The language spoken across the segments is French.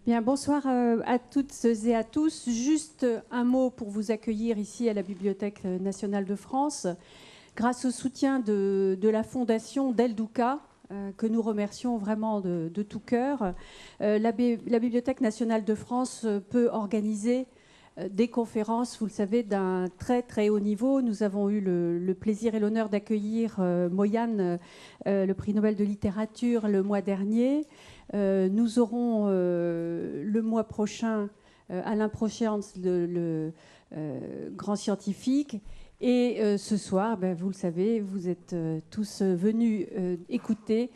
Bien, bonsoir à toutes et à tous. Juste un mot pour vous accueillir ici à la Bibliothèque nationale de France. Grâce au soutien de la Fondation Del Duca, que nous remercions vraiment de tout cœur, la Bibliothèque nationale de France peut organiser des conférences, vous le savez, d'un très très haut niveau. Nous avons eu le plaisir et l'honneur d'accueillir Moyane, le prix Nobel de littérature, le mois dernier. Nous aurons le mois prochain Alain Prochance, le grand scientifique. Et ce soir, vous le savez, vous êtes tous venus écouter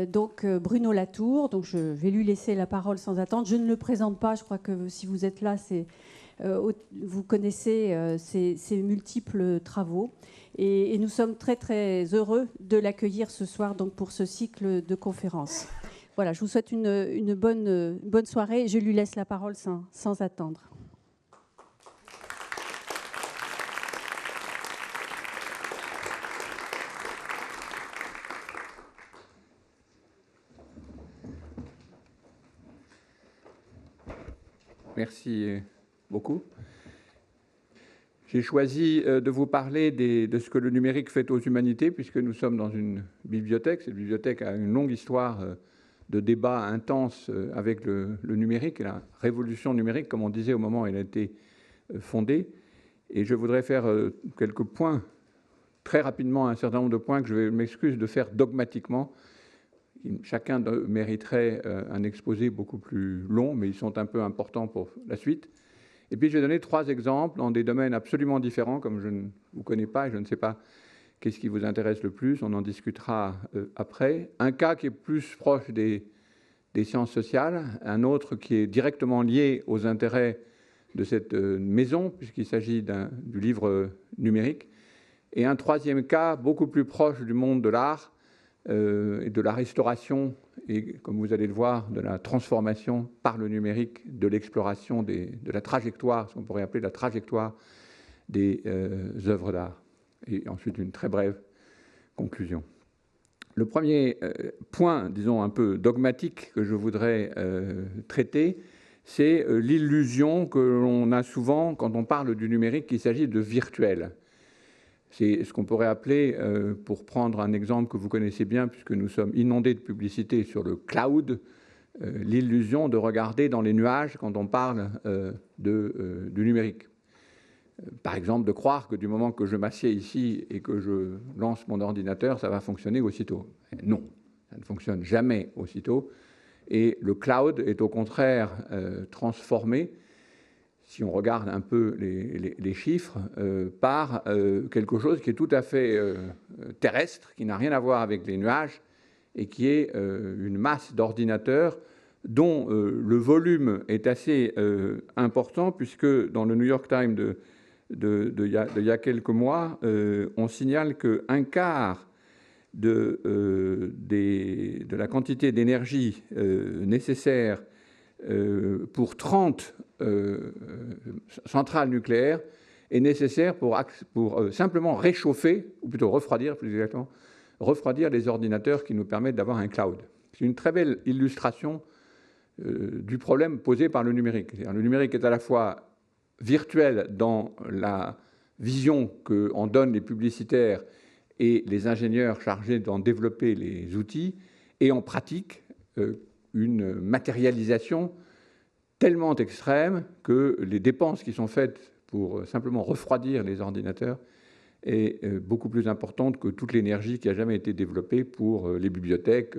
donc Bruno Latour. Donc je vais lui laisser la parole sans attendre. Je ne le présente pas. Je crois que si vous êtes là, vous connaissez ses multiples travaux. Et nous sommes très très heureux de l'accueillir ce soir donc pour ce cycle de conférences. Voilà, je vous souhaite une bonne soirée. Je lui laisse la parole sans attendre. Merci beaucoup. J'ai choisi de vous parler de ce que le numérique fait aux humanités, puisque nous sommes dans une bibliothèque. Cette bibliothèque a une longue histoire de débats intenses avec le numérique et la révolution numérique, comme on disait au moment où elle a été fondée. Et je voudrais faire quelques points, très rapidement, un certain nombre de points que je m'excuse de faire dogmatiquement. Chacun mériterait un exposé beaucoup plus long, mais ils sont un peu importants pour la suite. Et puis, je vais donner 3 exemples dans des domaines absolument différents, comme je ne vous connais pas et je ne sais pas qu'est-ce qui vous intéresse le plus. On en discutera après. Un cas qui est plus proche des sciences sociales, un autre qui est directement lié aux intérêts de cette maison, puisqu'il s'agit du livre numérique. Et un 3e cas beaucoup plus proche du monde de l'art, et de la restauration et, comme vous allez le voir, de la transformation par le numérique, de l'exploration de la trajectoire, ce qu'on pourrait appeler la trajectoire des œuvres d'art. Et ensuite, une très brève conclusion. Le premier point, disons, un peu dogmatique que je voudrais traiter, c'est l'illusion que l'on a souvent quand on parle du numérique qu'il s'agit de virtuel. C'est ce qu'on pourrait appeler, pour prendre un exemple que vous connaissez bien, puisque nous sommes inondés de publicité sur le cloud, l'illusion de regarder dans les nuages quand on parle du numérique. Par exemple, de croire que du moment que je m'assieds ici et que je lance mon ordinateur, ça va fonctionner aussitôt. Non, ça ne fonctionne jamais aussitôt. Et le cloud est au contraire transformé, si on regarde un peu les chiffres, par quelque chose qui est tout à fait terrestre, qui n'a rien à voir avec les nuages, et qui est une masse d'ordinateurs dont le volume est assez important, puisque dans le New York Times il y a quelques mois, on signale qu'un quart de la quantité d'énergie nécessaire pour 30 centrales nucléaires est nécessaire pour simplement réchauffer, ou plutôt refroidir, plus exactement, refroidir les ordinateurs qui nous permettent d'avoir un cloud. C'est une très belle illustration du problème posé par le numérique. Le numérique est à la fois virtuel dans la vision qu'en donnent les publicitaires et les ingénieurs chargés d'en développer les outils, et en pratique, une matérialisation tellement extrême que les dépenses qui sont faites pour simplement refroidir les ordinateurs est beaucoup plus importante que toute l'énergie qui a jamais été développée pour les bibliothèques,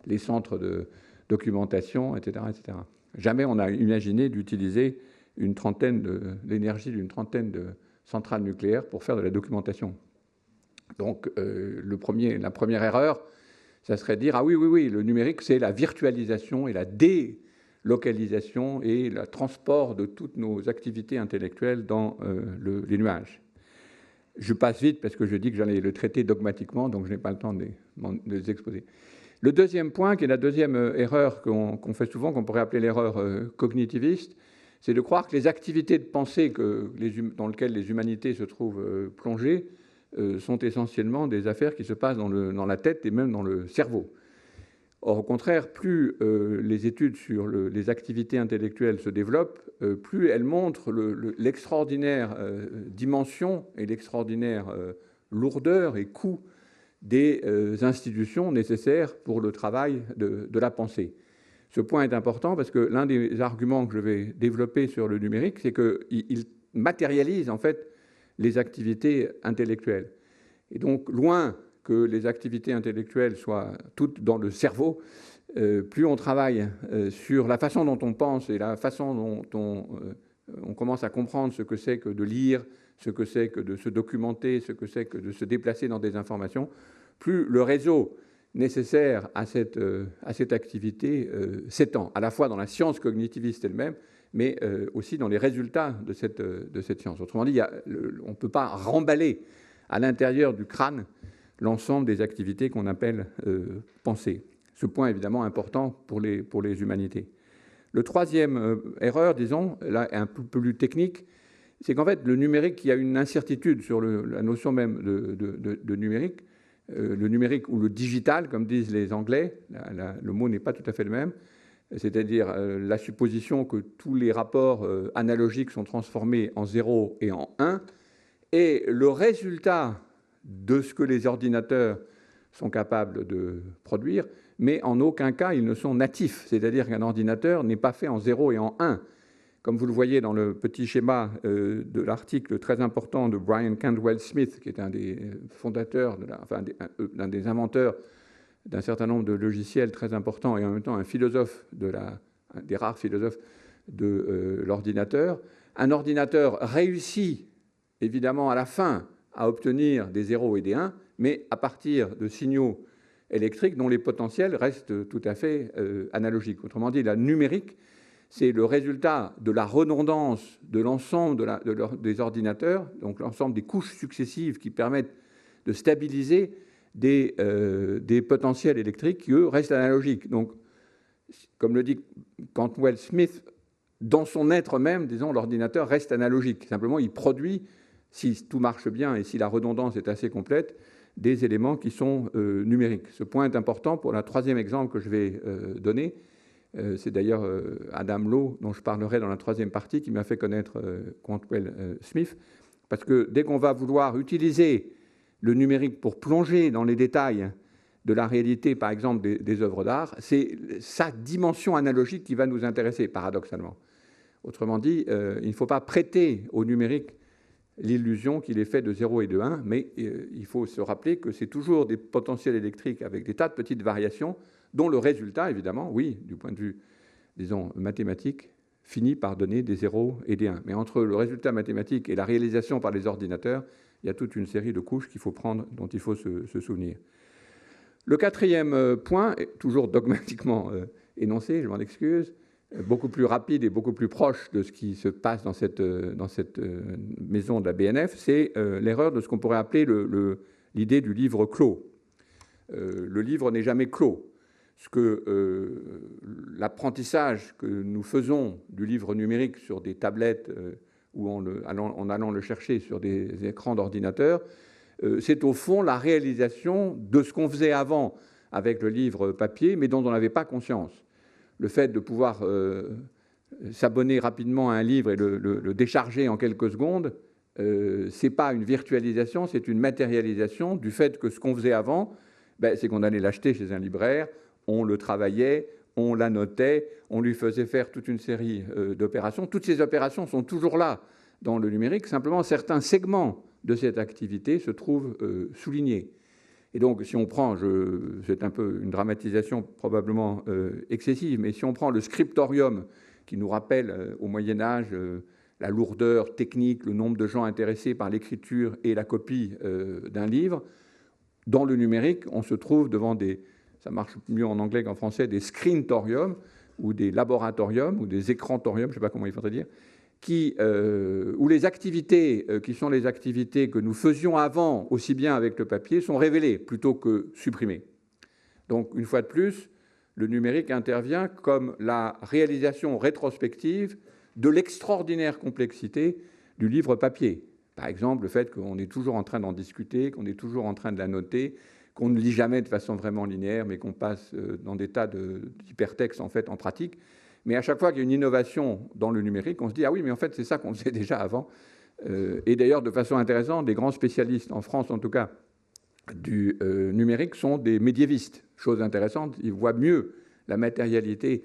les centres de documentation, etc., etc. Jamais on n'a imaginé d'utiliser l'énergie d'une trentaine de centrales nucléaires pour faire de la documentation. Donc, la première erreur, ça serait de dire « Ah oui, le numérique, c'est la virtualisation et la délocalisation et le transport de toutes nos activités intellectuelles dans les nuages ». Je passe vite parce que je dis que j'allais le traiter dogmatiquement, donc je n'ai pas le temps de les exposer. Le deuxième point, qui est la deuxième erreur qu'on fait souvent, qu'on pourrait appeler l'erreur cognitiviste, c'est de croire que les activités de pensée dans lesquelles les humanités se trouvent plongées sont essentiellement des affaires qui se passent dans la tête et même dans le cerveau. Or, au contraire, plus les études sur les activités intellectuelles se développent, plus elles montrent l'extraordinaire dimension et l'extraordinaire lourdeur et coût des institutions nécessaires pour le travail de la pensée. Ce point est important parce que l'un des arguments que je vais développer sur le numérique, c'est qu'il matérialise en fait les activités intellectuelles. Et donc, loin que les activités intellectuelles soient toutes dans le cerveau, plus on travaille sur la façon dont on pense et la façon dont on commence à comprendre ce que c'est que de lire, ce que c'est que de se documenter, ce que c'est que de se déplacer dans des informations, plus le réseau nécessaire à cette activité s'étend, à la fois dans la science cognitiviste elle-même, mais aussi dans les résultats de cette science. Autrement dit, on ne peut pas remballer à l'intérieur du crâne l'ensemble des activités qu'on appelle pensée. Ce point est évidemment important pour les humanités. Le troisième erreur, disons, là un peu plus technique, c'est qu'en fait, le numérique, il y a une incertitude sur la notion même de numérique. Le numérique ou le digital, comme disent les Anglais, le mot n'est pas tout à fait le même, c'est-à-dire la supposition que tous les rapports analogiques sont transformés en 0 et en 1, et le résultat de ce que les ordinateurs sont capables de produire, mais en aucun cas ils ne sont natifs, c'est-à-dire qu'un ordinateur n'est pas fait en 0 et en 1. Comme vous le voyez dans le petit schéma de l'article très important de Brian Cantwell Smith, qui est un des fondateurs, l'un des inventeurs d'un certain nombre de logiciels très importants et en même temps un philosophe, un des rares philosophes de l'ordinateur. Un ordinateur réussit évidemment à la fin à obtenir des 0 et des 1, mais à partir de signaux électriques dont les potentiels restent tout à fait analogiques. Autrement dit, la numérique, c'est le résultat de la redondance de l'ensemble des ordinateurs, donc l'ensemble des couches successives qui permettent de stabiliser des potentiels électriques qui, eux, restent analogiques. Donc, comme le dit Cantwell Smith, dans son être même, disons, l'ordinateur reste analogique. Simplement, il produit, si tout marche bien et si la redondance est assez complète, des éléments qui sont numériques. Ce point est important pour le troisième exemple que je vais donner. C'est d'ailleurs Adam Lowe, dont je parlerai dans la troisième partie, qui m'a fait connaître Cantwell Smith, parce que dès qu'on va vouloir utiliser le numérique pour plonger dans les détails de la réalité, par exemple, des œuvres d'art, c'est sa dimension analogique qui va nous intéresser, paradoxalement. Autrement dit, il ne faut pas prêter au numérique l'illusion qu'il est fait de 0 et de 1, mais il faut se rappeler que c'est toujours des potentiels électriques avec des tas de petites variations, dont le résultat, évidemment, oui, du point de vue, disons, mathématique, finit par donner des 0 et des 1. Mais entre le résultat mathématique et la réalisation par les ordinateurs, il y a toute une série de couches qu'il faut prendre, dont il faut se souvenir. Le quatrième point, toujours dogmatiquement énoncé, je m'en excuse, beaucoup plus rapide et beaucoup plus proche de ce qui se passe dans cette maison de la BNF, c'est l'erreur de ce qu'on pourrait appeler l'idée du livre clos. Le livre n'est jamais clos. Ce que l'apprentissage que nous faisons du livre numérique sur des tablettes ou en allant le chercher sur des écrans d'ordinateur, c'est au fond la réalisation de ce qu'on faisait avant avec le livre papier, mais dont on n'avait pas conscience. Le fait de pouvoir s'abonner rapidement à un livre et le décharger en quelques secondes, ce n'est pas une virtualisation, c'est une matérialisation du fait que ce qu'on faisait avant, c'est qu'on allait l'acheter chez un libraire, on le travaillait, on l'annotait, on lui faisait faire toute une série d'opérations. Toutes ces opérations sont toujours là dans le numérique, simplement certains segments de cette activité se trouvent soulignés. Et donc, si on prend, c'est un peu une dramatisation probablement excessive, mais si on prend le scriptorium qui nous rappelle au Moyen-Âge la lourdeur technique, le nombre de gens intéressés par l'écriture et la copie d'un livre, dans le numérique, on se trouve devant ça marche mieux en anglais qu'en français, des screentoriums ou des laboratoriums ou des écrantoriums, je ne sais pas comment il faudrait dire, où les activités qui sont les activités que nous faisions avant, aussi bien avec le papier, sont révélées plutôt que supprimées. Donc, une fois de plus, le numérique intervient comme la réalisation rétrospective de l'extraordinaire complexité du livre papier. Par exemple, le fait qu'on est toujours en train d'en discuter, qu'on est toujours en train de l'annoter, qu'on ne lit jamais de façon vraiment linéaire, mais qu'on passe dans des tas d'hypertextes en fait en pratique. Mais à chaque fois qu'il y a une innovation dans le numérique, on se dit ah oui, mais en fait c'est ça qu'on faisait déjà avant. Et d'ailleurs, de façon intéressante, des grands spécialistes, en France en tout cas, du numérique sont des médiévistes. Chose intéressante, ils voient mieux la matérialité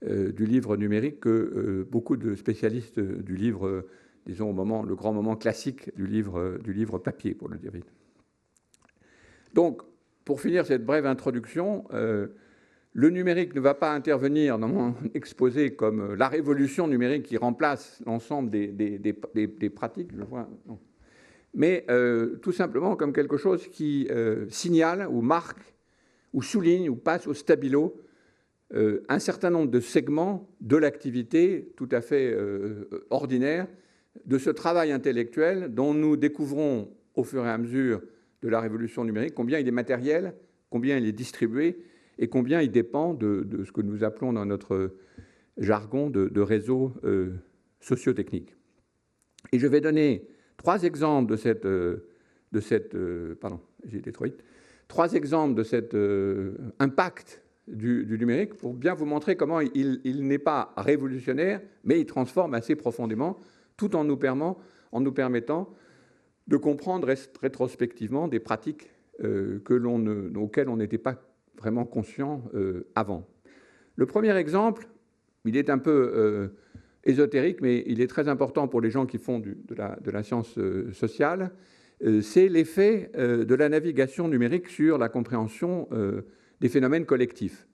du livre numérique que beaucoup de spécialistes du livre, disons le grand moment classique du livre papier, pour le dire vite. Donc, pour finir cette brève introduction, le numérique ne va pas intervenir dans mon exposé comme la révolution numérique qui remplace l'ensemble des pratiques, je vois, non. Mais tout simplement comme quelque chose qui signale ou marque ou souligne ou passe au stabilo un certain nombre de segments de l'activité tout à fait ordinaire, de ce travail intellectuel dont nous découvrons au fur et à mesure de la révolution numérique combien il est matériel, combien il est distribué et combien il dépend de ce que nous appelons dans notre jargon de réseaux sociotechniques. Et je vais donner trois exemples de cet impact du numérique pour bien vous montrer comment il n'est pas révolutionnaire, mais il transforme assez profondément, tout en nous permettant de comprendre rétrospectivement des pratiques auxquelles on n'était pas vraiment conscient avant. Le premier exemple, il est un peu ésotérique, mais il est très important pour les gens qui font de la science sociale, c'est l'effet de la navigation numérique sur la compréhension des phénomènes collectifs.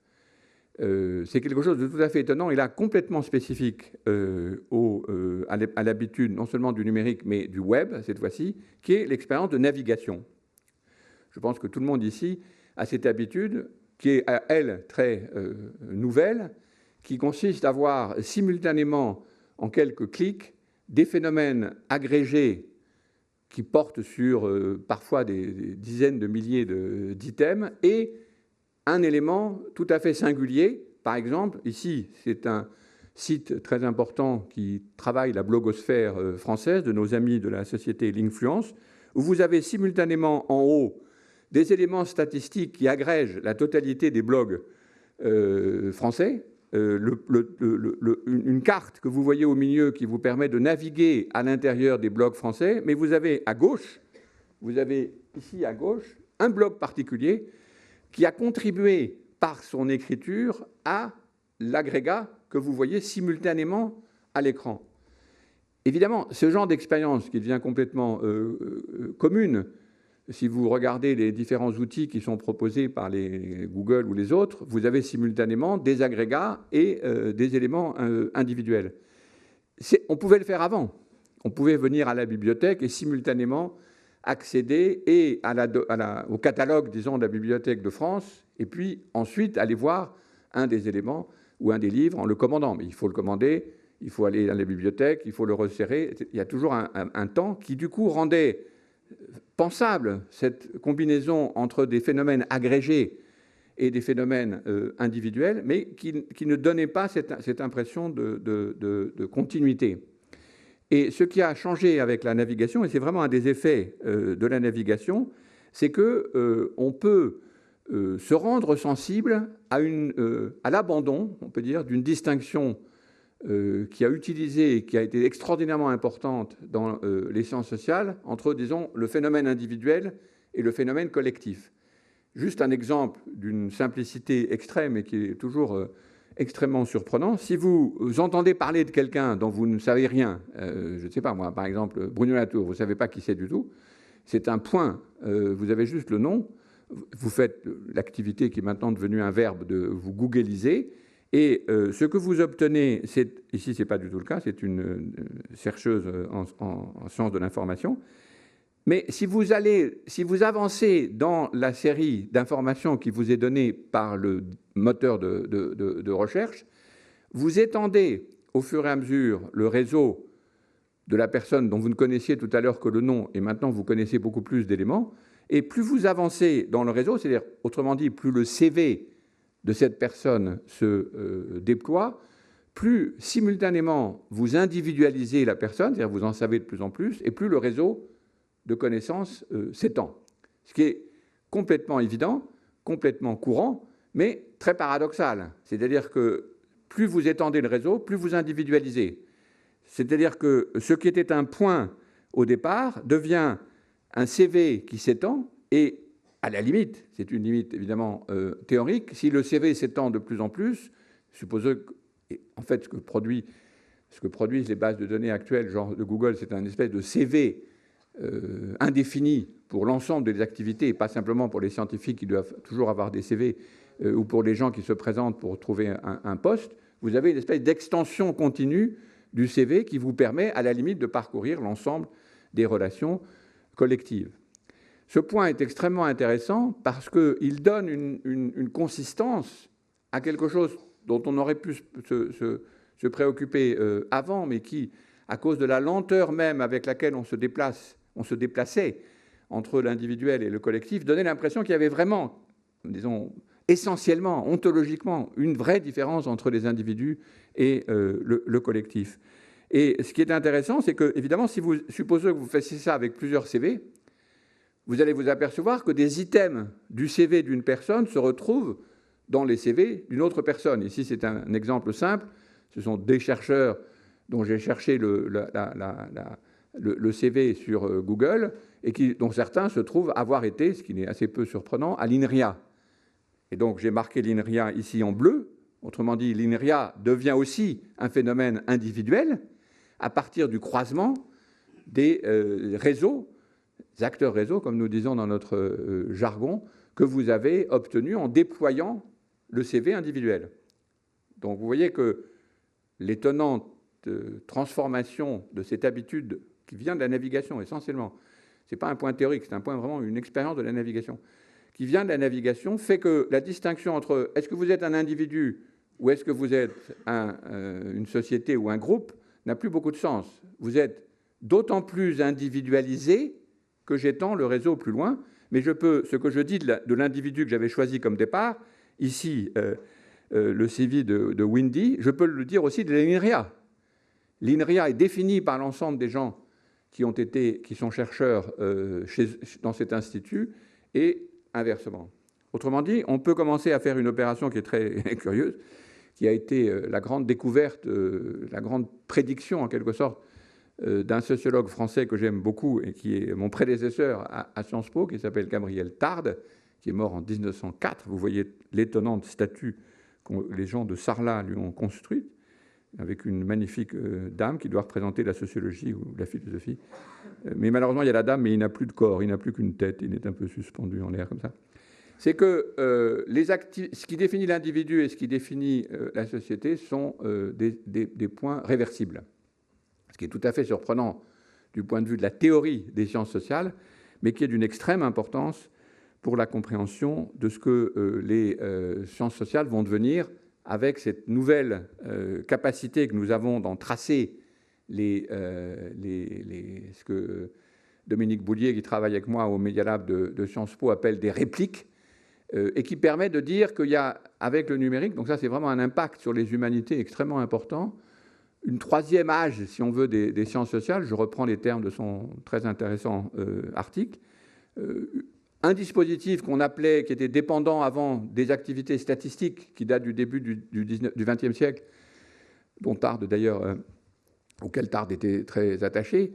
C'est quelque chose de tout à fait étonnant et là complètement spécifique à l'habitude non seulement du numérique, mais du web, cette fois-ci, qui est l'expérience de navigation. Je pense que tout le monde ici a cette habitude, qui est, à elle, très nouvelle, qui consiste à voir simultanément, en quelques clics, des phénomènes agrégés qui portent sur parfois des dizaines de milliers d'items et un élément tout à fait singulier. Par exemple, ici, c'est un site très important qui travaille la blogosphère française de nos amis de la société Linkfluence, où vous avez simultanément en haut des éléments statistiques qui agrègent la totalité des blogs français, une carte que vous voyez au milieu qui vous permet de naviguer à l'intérieur des blogs français, mais vous avez à gauche, vous avez ici à gauche, un blog particulier qui a contribué par son écriture à l'agrégat que vous voyez simultanément à l'écran. Évidemment, ce genre d'expérience qui devient complètement commune, si vous regardez les différents outils qui sont proposés par les Google ou les autres, vous avez simultanément des agrégats et des éléments individuels. On pouvait le faire avant. On pouvait venir à la bibliothèque et simultanément accéder et au catalogue, disons, de la Bibliothèque de France, et puis ensuite aller voir un des éléments ou un des livres en le commandant. Mais il faut le commander, il faut aller dans la bibliothèque, il faut le resserrer. Il y a toujours un temps qui, du coup, rendait pensable cette combinaison entre des phénomènes agrégés et des phénomènes individuels, mais qui ne donnait pas cette impression de continuité. Et ce qui a changé avec la navigation, et c'est vraiment un des effets de la navigation, c'est qu'on peut se rendre sensible à l'abandon, on peut dire, d'une distinction qui a utilisé et qui a été extraordinairement importante dans les sciences sociales entre, disons, le phénomène individuel et le phénomène collectif. Juste un exemple d'une simplicité extrême et qui est toujours extrêmement surprenant. Si vous entendez parler de quelqu'un dont vous ne savez rien, je ne sais pas moi, par exemple Bruno Latour, vous ne savez pas qui c'est du tout, c'est un point, vous avez juste le nom, vous faites l'activité qui est maintenant devenue un verbe de vous googliser, et ce que vous obtenez, ici ce n'est pas du tout le cas, c'est une chercheuse en sciences de l'information, mais si vous avancez dans la série d'informations qui vous est donnée par le moteur de recherche, vous étendez au fur et à mesure le réseau de la personne dont vous ne connaissiez tout à l'heure que le nom, et maintenant vous connaissez beaucoup plus d'éléments, et plus vous avancez dans le réseau, c'est-à-dire, autrement dit, plus le CV de cette personne se déploie, plus simultanément vous individualisez la personne, c'est-à-dire vous en savez de plus en plus, et plus le réseau de connaissances s'étend. Ce qui est complètement évident, complètement courant, mais très paradoxal. C'est-à-dire que plus vous étendez le réseau, plus vous individualisez. C'est-à-dire que ce qui était un point au départ devient un CV qui s'étend et, à la limite, c'est une limite évidemment théorique, si le CV s'étend de plus en plus, supposons que, en fait, ce que produisent les bases de données actuelles, genre de Google, c'est un espèce de CV indéfini pour l'ensemble des activités, et pas simplement pour les scientifiques qui doivent toujours avoir des CV, ou pour les gens qui se présentent pour trouver un poste. Vous avez une espèce d'extension continue du CV qui vous permet, à la limite, de parcourir l'ensemble des relations collectives. Ce point est extrêmement intéressant parce qu'il donne une consistance à quelque chose dont on aurait pu se préoccuper avant, mais qui, à cause de la lenteur même avec laquelle on se déplaçait entre l'individuel et le collectif, donnait l'impression qu'il y avait vraiment, disons, essentiellement, ontologiquement, une vraie différence entre les individus et le collectif. Et ce qui est intéressant, c'est que, évidemment, si vous supposez que vous fassiez ça avec plusieurs CV, vous allez vous apercevoir que des items du CV d'une personne se retrouvent dans les CV d'une autre personne. Ici, c'est un exemple simple. Ce sont des chercheurs dont j'ai cherché le CV sur Google et dont certains se trouvent avoir été, ce qui est assez peu surprenant, à l'INRIA. Et donc, j'ai marqué l'INRIA ici en bleu. Autrement dit, l'INRIA devient aussi un phénomène individuel à partir du croisement des réseaux, des acteurs réseaux, comme nous disons dans notre jargon, que vous avez obtenus en déployant le CV individuel. Donc, vous voyez que l'étonnante transformation de cette habitude qui vient de la navigation essentiellement, ce n'est pas un point théorique, c'est un point vraiment une expérience de la navigation, qui vient de la navigation, fait que la distinction entre est-ce que vous êtes un individu ou est-ce que vous êtes une société ou un groupe n'a plus beaucoup de sens. Vous êtes d'autant plus individualisé que j'étends le réseau plus loin, mais ce que je dis de l'individu que j'avais choisi comme départ, ici, le CV de Windy, je peux le dire aussi de l'INRIA. L'INRIA est définie par l'ensemble des gens qui sont chercheurs dans cet institut, et inversement. Autrement dit, on peut commencer à faire une opération qui est très curieuse, qui a été la grande découverte, la grande prédiction en quelque sorte d'un sociologue français que j'aime beaucoup et qui est mon prédécesseur à Sciences Po, qui s'appelle Gabriel Tarde, qui est mort en 1904. Vous voyez l'étonnante statue que les gens de Sarlat lui ont construite, avec une magnifique dame qui doit représenter la sociologie ou la philosophie. Mais malheureusement, il y a la dame, mais il n'a plus de corps, il n'a plus qu'une tête, il est un peu suspendu en l'air comme ça. C'est que ce qui définit l'individu et ce qui définit la société sont des points réversibles. Ce qui est tout à fait surprenant du point de vue de la théorie des sciences sociales, mais qui est d'une extrême importance pour la compréhension de ce que les sciences sociales vont devenir avec cette nouvelle capacité que nous avons d'en tracer ce que Dominique Boulier, qui travaille avec moi au Media Lab de Sciences Po, appelle des répliques, et qui permet de dire qu'il y a, avec le numérique, donc ça c'est vraiment un impact sur les humanités extrêmement important, une troisième âge, si on veut, des sciences sociales, je reprends les termes de son très intéressant article, un dispositif qu'on appelait, qui était dépendant avant des activités statistiques, qui date du début du XXe siècle, dont Tarde d'ailleurs, auquel Tarde était très attaché,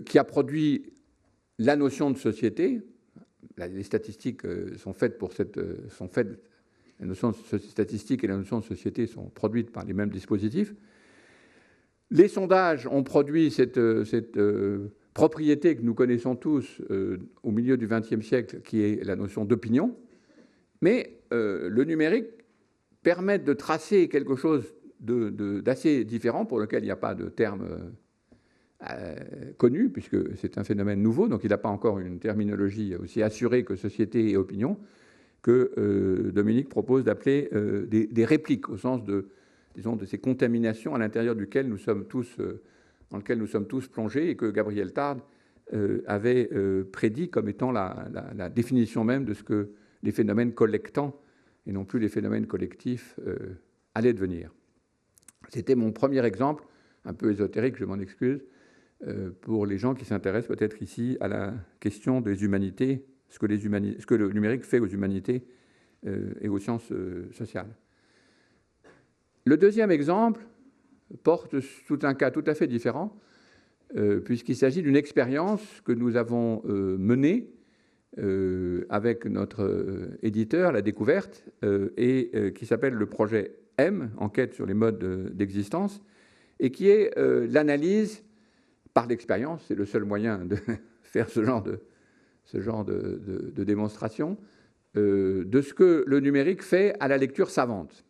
qui a produit la notion de société. Les statistiques sont faites pour la notion de statistique et la notion de société sont produites par les mêmes dispositifs. Les sondages ont produit cette propriété que nous connaissons tous au milieu du XXe siècle, qui est la notion d'opinion. Mais le numérique permet de tracer quelque chose d'assez différent, pour lequel il n'y a pas de terme connu, puisque c'est un phénomène nouveau, donc il n'a pas encore une terminologie aussi assurée que société et opinion, que Dominique propose d'appeler des répliques, au sens de ces contaminations à l'intérieur duquel nous sommes tous, dans lequel nous sommes tous plongés, et que Gabriel Tarde avait prédit comme étant la définition même de ce que les phénomènes collectants, et non plus les phénomènes collectifs, allaient devenir. C'était mon premier exemple, un peu ésotérique, je m'en excuse, pour les gens qui s'intéressent peut-être ici à la question des humanités ce que le numérique fait aux humanités et aux sciences sociales. Le deuxième exemple porte sur un cas tout à fait différent, puisqu'il s'agit d'une expérience que nous avons menée avec notre éditeur, La Découverte, et qui s'appelle le projet M, Enquête sur les modes d'existence, et qui est l'analyse par l'expérience, c'est le seul moyen de faire ce genre de démonstration, de ce que le numérique fait à la lecture savante.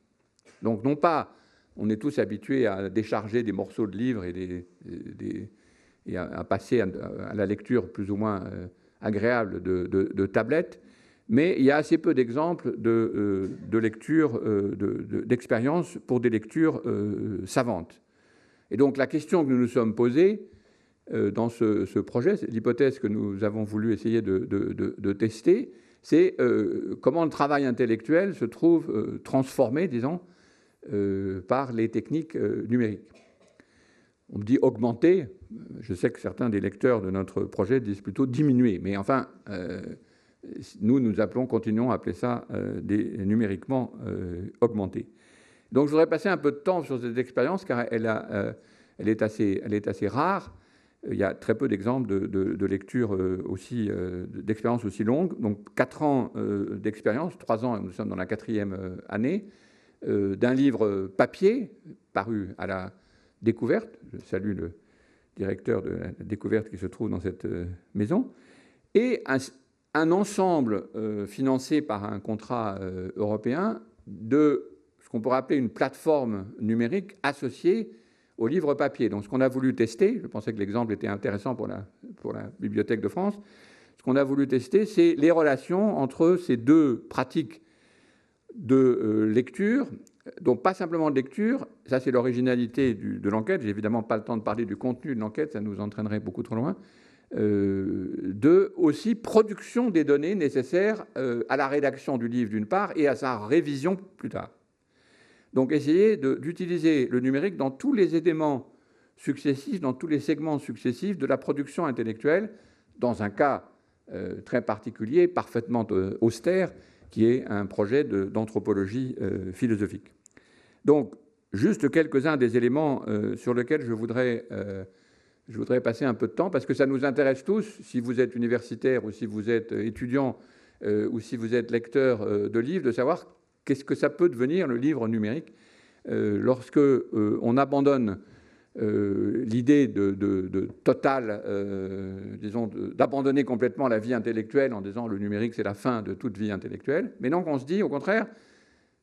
Donc non pas, on est tous habitués à décharger des morceaux de livres et à passer à la lecture plus ou moins agréable de tablettes, mais il y a assez peu d'exemples de lecture, d'expérience pour des lectures savantes. Et donc la question que nous nous sommes posée dans ce projet, c'est l'hypothèse que nous avons voulu essayer de tester, c'est comment le travail intellectuel se trouve transformé, disons, par les techniques numériques. On me dit augmenter, je sais que certains des lecteurs de notre projet disent plutôt diminuer, mais enfin, nous continuons à appeler ça numériquement augmenter. Donc je voudrais passer un peu de temps sur cette expérience, car elle est assez rare. Il y a très peu d'exemples de lecture d'expérience aussi longue. Donc 4 ans d'expérience, 3 ans, nous sommes dans la 4e année, d'un livre papier paru à la Découverte. Je salue le directeur de la Découverte qui se trouve dans cette maison. Et un ensemble financé par un contrat européen de ce qu'on pourrait appeler une plateforme numérique associée au livre papier. Donc ce qu'on a voulu tester, je pensais que l'exemple était intéressant pour la Bibliothèque de France, ce qu'on a voulu tester, c'est les relations entre ces deux pratiques de lecture, donc pas simplement de lecture, ça c'est l'originalité de l'enquête, j'ai évidemment pas le temps de parler du contenu de l'enquête, ça nous entraînerait beaucoup trop loin, de aussi production des données nécessaires à la rédaction du livre d'une part et à sa révision plus tard. Donc essayer d'utiliser le numérique dans tous les éléments successifs, dans tous les segments successifs de la production intellectuelle, dans un cas très particulier, parfaitement austère, qui est un projet d'anthropologie philosophique. Donc, juste quelques-uns des éléments sur lesquels je voudrais passer un peu de temps, parce que ça nous intéresse tous, si vous êtes universitaire ou si vous êtes étudiant ou si vous êtes lecteur de livres, de savoir qu'est-ce que ça peut devenir, le livre numérique, lorsque on abandonne l'idée de total, disons, d'abandonner complètement la vie intellectuelle en disant le numérique c'est la fin de toute vie intellectuelle, mais non qu'on se dit au contraire,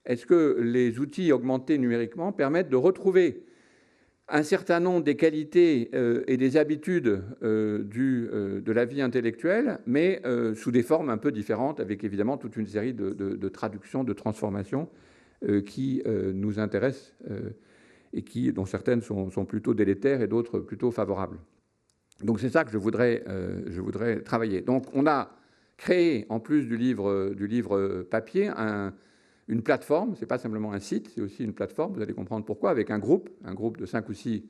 est-ce que les outils augmentés numériquement permettent de retrouver un certain nombre des qualités et des habitudes de la vie intellectuelle, mais sous des formes un peu différentes, avec évidemment toute une série de traductions, de transformations qui nous intéressent et dont certaines sont plutôt délétères et d'autres plutôt favorables. Donc c'est ça que je voudrais travailler. Donc on a créé, en plus du livre papier, une plateforme, ce n'est pas simplement un site, c'est aussi une plateforme, vous allez comprendre pourquoi, avec un groupe de 5 ou 6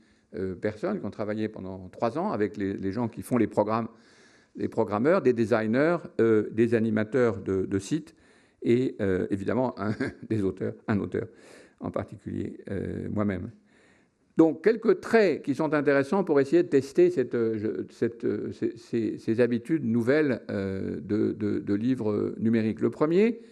personnes qui ont travaillé pendant 3 ans, avec les gens qui font les programmes, les programmeurs, des designers, des animateurs de sites et évidemment un auteur en particulier, moi-même. Donc, quelques traits qui sont intéressants pour essayer de tester ces habitudes nouvelles de livres numériques. Le premier,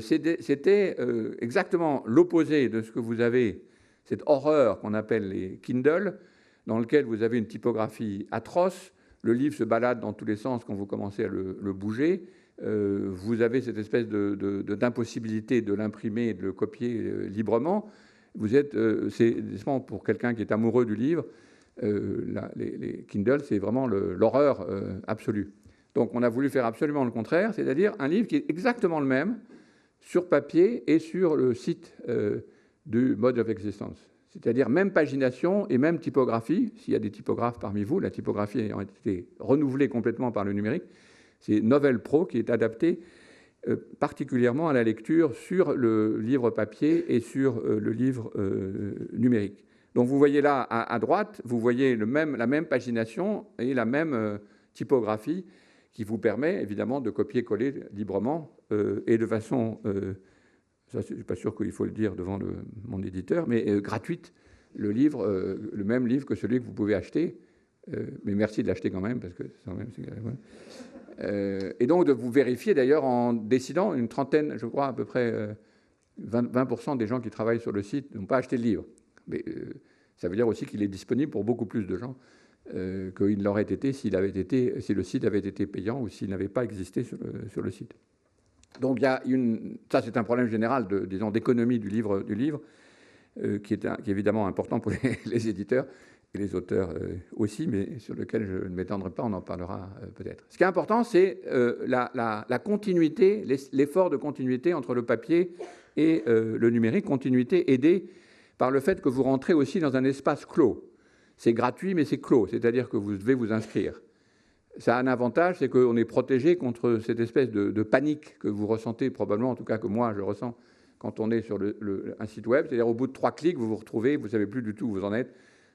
c'était exactement l'opposé de ce que vous avez, cette horreur qu'on appelle les Kindle, dans lequel vous avez une typographie atroce, le livre se balade dans tous les sens quand vous commencez à le bouger, vous avez cette espèce d'impossibilité de l'imprimer et de le copier librement. C'est pour quelqu'un qui est amoureux du livre, les Kindle, c'est vraiment l'horreur absolue. Donc on a voulu faire absolument le contraire, c'est-à-dire un livre qui est exactement le même sur papier et sur le site du Mode of Existence. C'est-à-dire même pagination et même typographie. S'il y a des typographes parmi vous, la typographie ayant été renouvelée complètement par le numérique, c'est Novell Pro qui est adapté particulièrement à la lecture sur le livre papier et sur le livre numérique. Donc vous voyez là à droite, vous voyez la même pagination et la même typographie qui vous permet évidemment de copier-coller librement et de façon, ça je ne suis pas sûr qu'il faut le dire devant mon éditeur, mais gratuite, le même livre que celui que vous pouvez acheter, mais merci de l'acheter quand même, parce que quand même, et donc de vous vérifier d'ailleurs en décidant, une trentaine, je crois à peu près 20% des gens qui travaillent sur le site n'ont pas acheté le livre. Mais ça veut dire aussi qu'il est disponible pour beaucoup plus de gens qu'il l'aurait été si le site avait été payant ou s'il n'avait pas existé sur le site. Donc ça c'est un problème général d'économie du livre qui est évidemment important pour les éditeurs et les auteurs aussi, mais sur lequel je ne m'étendrai pas, on en parlera peut-être. Ce qui est important, c'est la continuité, l'effort de continuité entre le papier et le numérique, continuité aidée par le fait que vous rentrez aussi dans un espace clos. C'est gratuit, mais c'est clos, c'est-à-dire que vous devez vous inscrire. Ça a un avantage, c'est qu'on est protégé contre cette espèce de panique que vous ressentez probablement, en tout cas que moi je ressens quand on est sur un site web. C'est-à-dire au bout de 3 clics, vous vous retrouvez, vous ne savez plus du tout où vous en êtes.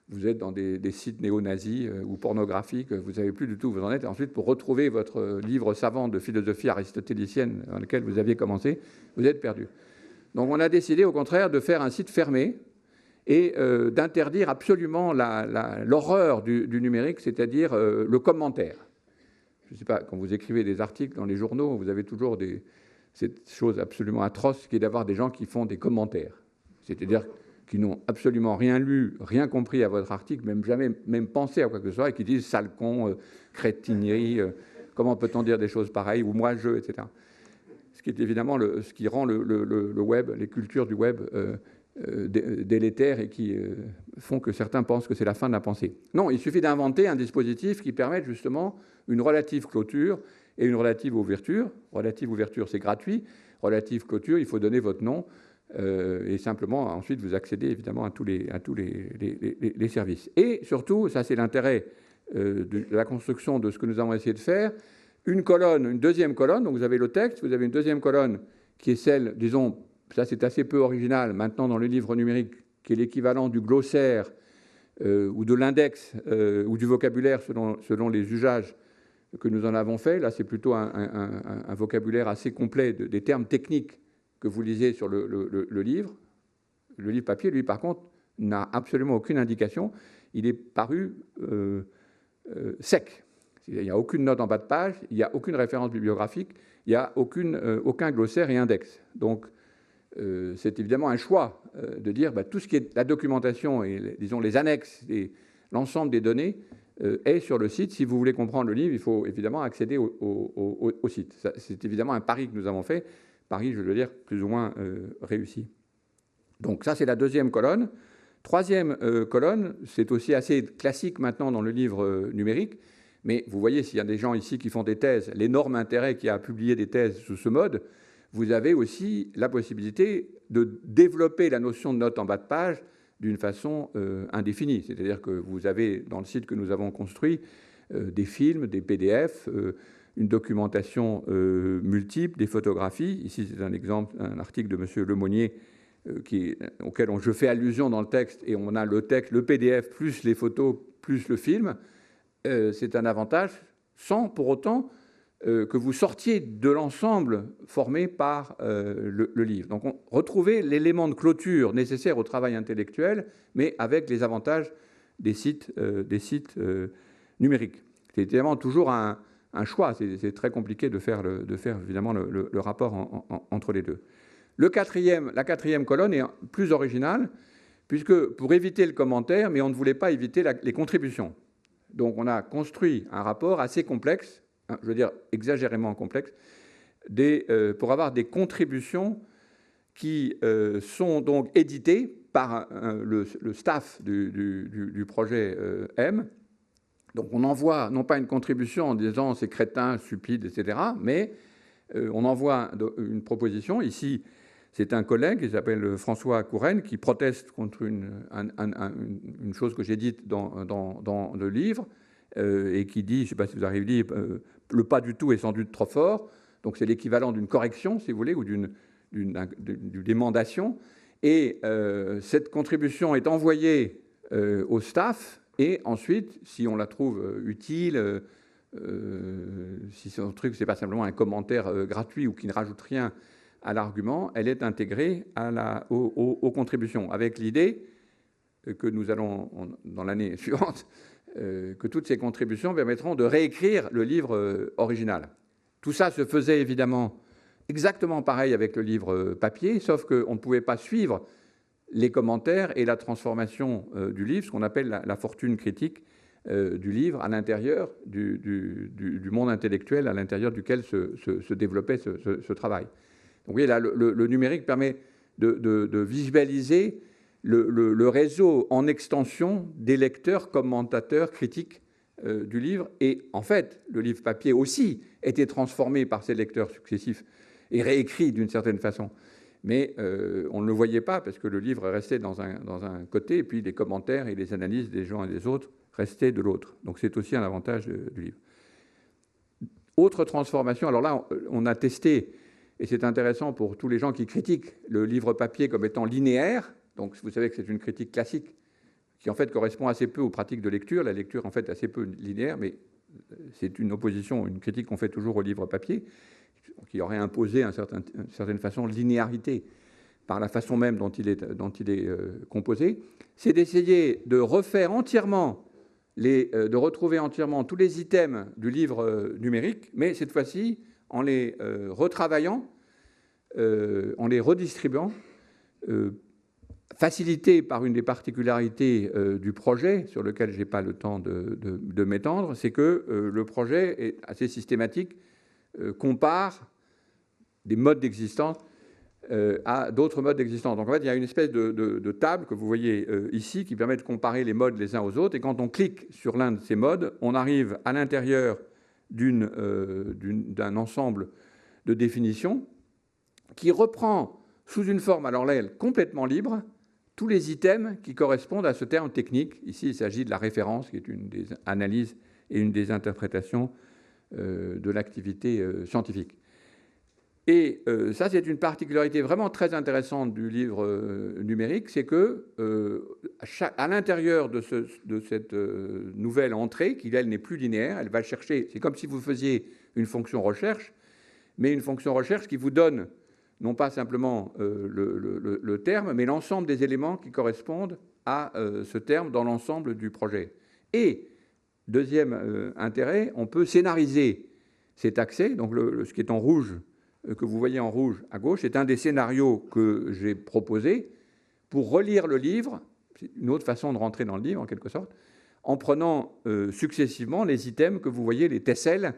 Vous êtes dans des sites néo-nazis ou pornographiques, vous ne savez plus du tout où vous en êtes. Et ensuite, pour retrouver votre livre savant de philosophie aristotélicienne dans lequel vous aviez commencé, vous êtes perdu. Donc on a décidé au contraire de faire un site fermé et d'interdire absolument l'horreur du numérique, c'est-à-dire le commentaire. Je ne sais pas, quand vous écrivez des articles dans les journaux, vous avez toujours cette chose absolument atroce qui est d'avoir des gens qui font des commentaires. C'est-à-dire qui n'ont absolument rien lu, rien compris à votre article, même pensé à quoi que ce soit, et qui disent « sale con, crétinerie, comment peut-on dire des choses pareilles » ou « moi je », etc. Ce qui est évidemment ce qui rend le web, les cultures du web délétères et qui font que certains pensent que c'est la fin de la pensée. Non, il suffit d'inventer un dispositif qui permette justement une relative clôture et une relative ouverture. Relative ouverture, c'est gratuit. Relative clôture, il faut donner votre nom. Et simplement, ensuite, vous accédez évidemment à tous les services. Et surtout, ça c'est l'intérêt de la construction de ce que nous avons essayé de faire, une deuxième colonne, donc vous avez le texte, vous avez une deuxième colonne qui est celle, disons, ça c'est assez peu original maintenant dans le livre numérique, qui est l'équivalent du glossaire ou de l'index ou du vocabulaire selon les usages que nous en avons fait. Là, c'est plutôt un vocabulaire assez complet des termes techniques que vous lisez sur le livre. Le livre papier, lui, par contre, n'a absolument aucune indication. Il est paru sec. Il n'y a aucune note en bas de page, il n'y a aucune référence bibliographique, il n'y a aucun glossaire et index. Donc, c'est évidemment un choix de dire tout ce qui est la documentation et, disons, les annexes et l'ensemble des données est sur le site. Si vous voulez comprendre le livre, il faut évidemment accéder au site. C'est évidemment un pari que nous avons fait. Paris, je veux dire, plus ou moins réussi. Donc ça, c'est la deuxième colonne. Troisième colonne, c'est aussi assez classique maintenant dans le livre numérique, mais vous voyez, s'il y a des gens ici qui font des thèses, l'énorme intérêt qu'il y a à publier des thèses sous ce mode, vous avez aussi la possibilité de développer la notion de note en bas de page d'une façon indéfinie. C'est-à-dire que vous avez, dans le site que nous avons construit, des films, des PDF, une documentation multiple, des photographies. Ici, c'est un exemple, un article de M. Lemonnier auquel je fais allusion dans le texte, et on a le texte, le PDF, plus les photos, plus le film. C'est un avantage, sans pour autant que vous sortiez de l'ensemble formé par le livre. Donc, retrouvez l'élément de clôture nécessaire au travail intellectuel, mais avec les avantages des sites numériques. C'est évidemment toujours un choix. C'est très compliqué de faire évidemment le rapport entre les deux. La quatrième colonne est plus originale, puisque pour éviter le commentaire, mais on ne voulait pas éviter les contributions. Donc on a construit un rapport assez complexe, je veux dire exagérément complexe, pour avoir des contributions qui sont donc éditées par le staff du projet M. Donc on envoie non pas une contribution en disant c'est crétin, stupide, etc., mais on envoie une proposition. Ici, c'est un collègue qui s'appelle François Courennes qui proteste contre une chose que j'ai dite dans le livre et qui dit, je ne sais pas si vous avez dit, le pas du tout est sans doute trop fort. Donc c'est l'équivalent d'une correction, si vous voulez, ou d'une émendation. Et cette contribution est envoyée au staff. Et ensuite, si on la trouve utile, si son truc, ce n'est pas simplement un commentaire gratuit ou qui ne rajoute rien à l'argument, elle est intégrée aux contributions, avec l'idée que nous allons, dans l'année suivante, que toutes ces contributions permettront de réécrire le livre original. Tout ça se faisait évidemment exactement pareil avec le livre papier, sauf qu'on ne pouvait pas suivre les commentaires et la transformation du livre, ce qu'on appelle la fortune critique du livre à l'intérieur du monde intellectuel à l'intérieur duquel se développait ce travail. Donc, vous voyez, là, le numérique permet de visualiser le réseau en extension des lecteurs, commentateurs, critiques du livre. Et en fait, le livre papier aussi était transformé par ces lecteurs successifs et réécrit d'une certaine façon. Mais on ne le voyait pas parce que le livre restait dans un côté et puis les commentaires et les analyses des gens et des autres restaient de l'autre. Donc c'est aussi un avantage du livre. Autre transformation, alors là, on a testé, et c'est intéressant pour tous les gens qui critiquent le livre papier comme étant linéaire. Donc vous savez que c'est une critique classique qui en fait correspond assez peu aux pratiques de lecture. La lecture en fait est assez peu linéaire, mais c'est une opposition, une critique qu'on fait toujours au livre papier, qui aurait imposé une certaine façon de linéarité par la façon même dont il est composé. C'est d'essayer de refaire entièrement, de retrouver entièrement tous les items du livre numérique, mais cette fois-ci en les retravaillant, en les redistribuant, facilité par une des particularités du projet, sur lequel je n'ai pas le temps de m'étendre, c'est que le projet est assez systématique, compare des modes d'existence à d'autres modes d'existence. Donc en fait, il y a une espèce de table que vous voyez ici qui permet de comparer les modes les uns aux autres. Et quand on clique sur l'un de ces modes, on arrive à l'intérieur d'un ensemble de définitions qui reprend sous une forme, alors là, elle, complètement libre, tous les items qui correspondent à ce terme technique. Ici, il s'agit de la référence, qui est une des analyses et une des interprétations de l'activité scientifique. Et ça, c'est une particularité vraiment très intéressante du livre numérique, c'est que à l'intérieur de cette nouvelle entrée, qui, elle, n'est plus linéaire, elle va chercher, c'est comme si vous faisiez une fonction recherche, mais une fonction recherche qui vous donne non pas simplement le terme, mais l'ensemble des éléments qui correspondent à ce terme dans l'ensemble du projet. Et, deuxième intérêt, on peut scénariser cet accès, donc ce qui est en rouge, que vous voyez en rouge à gauche, c'est un des scénarios que j'ai proposé pour relire le livre, c'est une autre façon de rentrer dans le livre en quelque sorte, en prenant successivement les items que vous voyez, les tesselles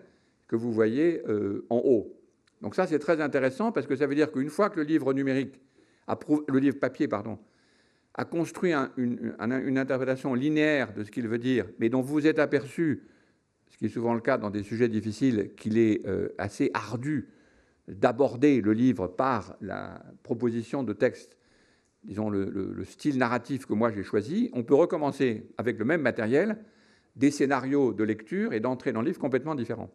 que vous voyez en haut. Donc ça, c'est très intéressant parce que ça veut dire qu'une fois que le livre numérique, le livre papier, pardon, a construit une interprétation linéaire de ce qu'il veut dire, mais dont vous vous êtes aperçu, ce qui est souvent le cas dans des sujets difficiles, qu'il est assez ardu d'aborder le livre par la proposition de texte, disons le style narratif que moi j'ai choisi, on peut recommencer avec le même matériel des scénarios de lecture et d'entrer dans le livre complètement différents.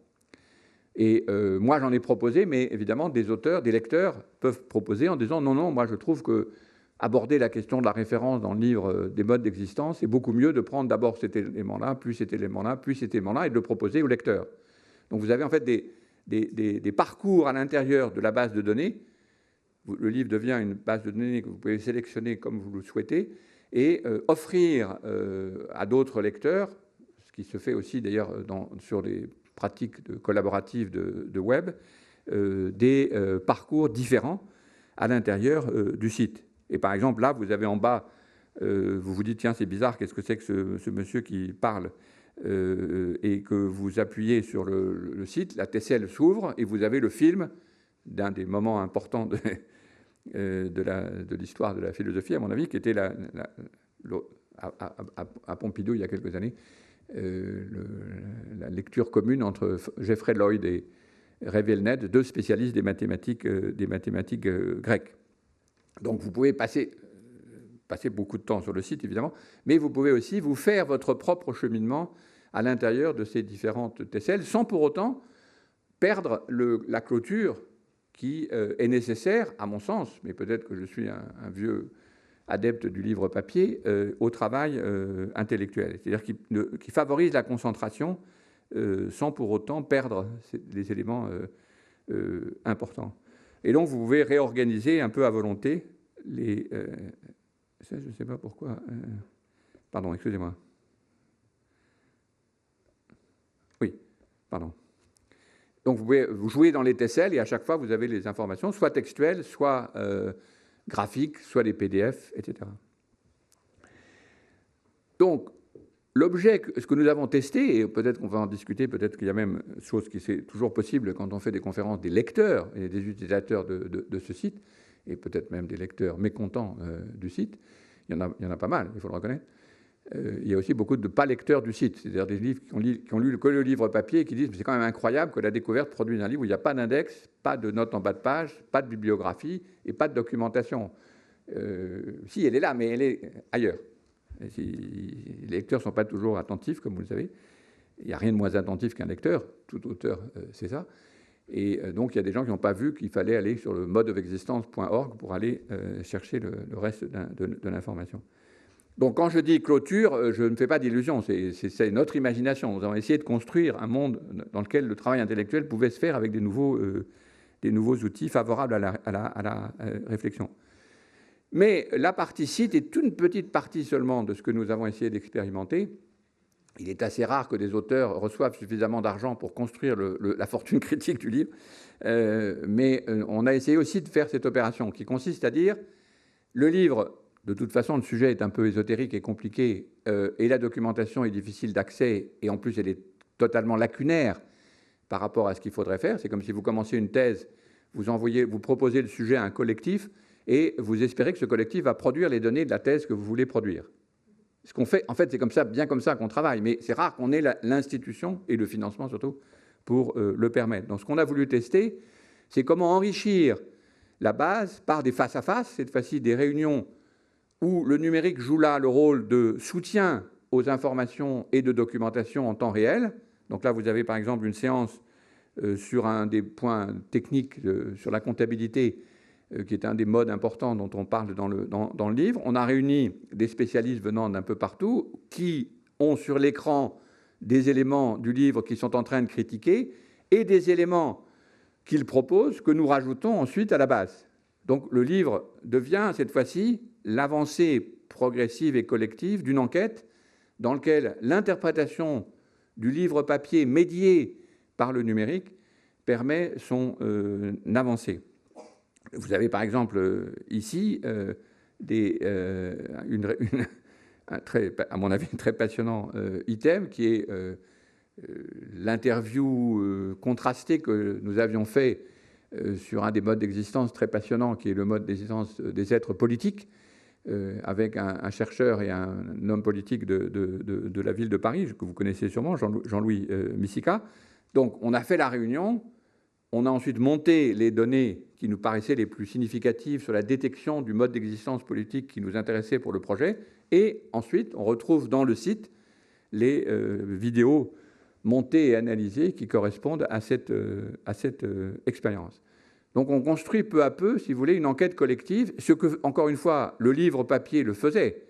Et moi j'en ai proposé, mais évidemment des auteurs, des lecteurs peuvent proposer en disant non, moi je trouve que aborder la question de la référence dans le livre des modes d'existence, c'est beaucoup mieux de prendre d'abord cet élément-là, puis cet élément-là, puis cet élément-là, et de le proposer au lecteur. Donc vous avez en fait des parcours à l'intérieur de la base de données. Le livre devient une base de données que vous pouvez sélectionner comme vous le souhaitez et offrir à d'autres lecteurs, ce qui se fait aussi d'ailleurs sur les pratiques collaboratives de web, des parcours différents à l'intérieur du site. Et par exemple, là, vous avez en bas, vous vous dites, tiens, c'est bizarre, qu'est-ce que c'est que ce monsieur qui parle et que vous appuyez sur le site, la tesselle s'ouvre et vous avez le film d'un des moments importants de l'histoire de la philosophie, à mon avis, qui était à Pompidou il y a quelques années, la lecture commune entre Geoffrey Lloyd et Ray Velned, deux spécialistes des mathématiques grecques. Donc vous pouvez passer beaucoup de temps sur le site, évidemment, mais vous pouvez aussi vous faire votre propre cheminement à l'intérieur de ces différentes tesselles, sans pour autant perdre la clôture qui est nécessaire, à mon sens, mais peut-être que je suis un vieux adepte du livre papier, au travail intellectuel, c'est-à-dire qui favorise la concentration sans pour autant perdre les éléments importants. Et donc, vous pouvez réorganiser un peu à volonté les... ça, je ne sais pas pourquoi... pardon, excusez-moi. Oui, pardon. Donc, vous jouez dans les tesselles et à chaque fois, vous avez les informations, soit textuelles, soit graphiques, soit des PDF, etc. Donc, l'objet, ce que nous avons testé, et peut-être qu'on va en discuter, peut-être qu'il y a même chose qui c'est toujours possible quand on fait des conférences des lecteurs et des utilisateurs de ce site, et peut-être même des lecteurs mécontents du site. Il y en a pas mal, il faut le reconnaître. Il y a aussi beaucoup de pas lecteurs du site, c'est-à-dire des livres qui ont lu que le livre papier et qui disent « c'est quand même incroyable que la découverte produise un livre où il n'y a pas d'index, pas de notes en bas de page, pas de bibliographie et pas de documentation. Si, elle est là, mais elle est ailleurs. » Les lecteurs ne sont pas toujours attentifs, comme vous le savez. Il n'y a rien de moins attentif qu'un lecteur. Tout auteur, c'est ça. Et donc, il y a des gens qui n'ont pas vu qu'il fallait aller sur le modeofexistence.org pour aller chercher le reste de l'information. Donc, quand je dis clôture, je ne fais pas d'illusion. C'est notre imagination. Nous avons essayé de construire un monde dans lequel le travail intellectuel pouvait se faire avec des nouveaux outils favorables à la réflexion. Mais la partie site est une petite partie seulement de ce que nous avons essayé d'expérimenter. Il est assez rare que des auteurs reçoivent suffisamment d'argent pour construire la fortune critique du livre. Mais on a essayé aussi de faire cette opération qui consiste à dire le livre, de toute façon, le sujet est un peu ésotérique et compliqué et la documentation est difficile d'accès et en plus elle est totalement lacunaire par rapport à ce qu'il faudrait faire. C'est comme si vous commenciez une thèse, vous proposez le sujet à un collectif et vous espérez que ce collectif va produire les données de la thèse que vous voulez produire. Ce qu'on fait, en fait, c'est comme ça, bien comme ça qu'on travaille, mais c'est rare qu'on ait l'institution et le financement surtout pour le permettre. Donc ce qu'on a voulu tester, c'est comment enrichir la base par des face-à-face, cette fois-ci des réunions où le numérique joue là le rôle de soutien aux informations et de documentation en temps réel. Donc là, vous avez par exemple une séance sur un des points techniques sur la comptabilité, qui est un des modes importants dont on parle dans le livre. On a réuni des spécialistes venant d'un peu partout qui ont sur l'écran des éléments du livre qu'ils sont en train de critiquer et des éléments qu'ils proposent que nous rajoutons ensuite à la base. Donc le livre devient cette fois-ci l'avancée progressive et collective d'une enquête dans laquelle l'interprétation du livre papier médié par le numérique permet son avancée. Vous avez par exemple ici à mon avis, un très passionnant item qui est l'interview contrastée que nous avions fait sur un des modes d'existence très passionnants, qui est le mode d'existence des êtres politiques, avec un chercheur et un homme politique de la ville de Paris, que vous connaissez sûrement, Jean-Louis Missika. Donc on a fait la réunion. On a ensuite monté les données qui nous paraissaient les plus significatives sur la détection du mode d'existence politique qui nous intéressait pour le projet. Et ensuite, on retrouve dans le site les vidéos montées et analysées qui correspondent à cette expérience. Donc on construit peu à peu, si vous voulez, une enquête collective, ce que, encore une fois, le livre papier le faisait,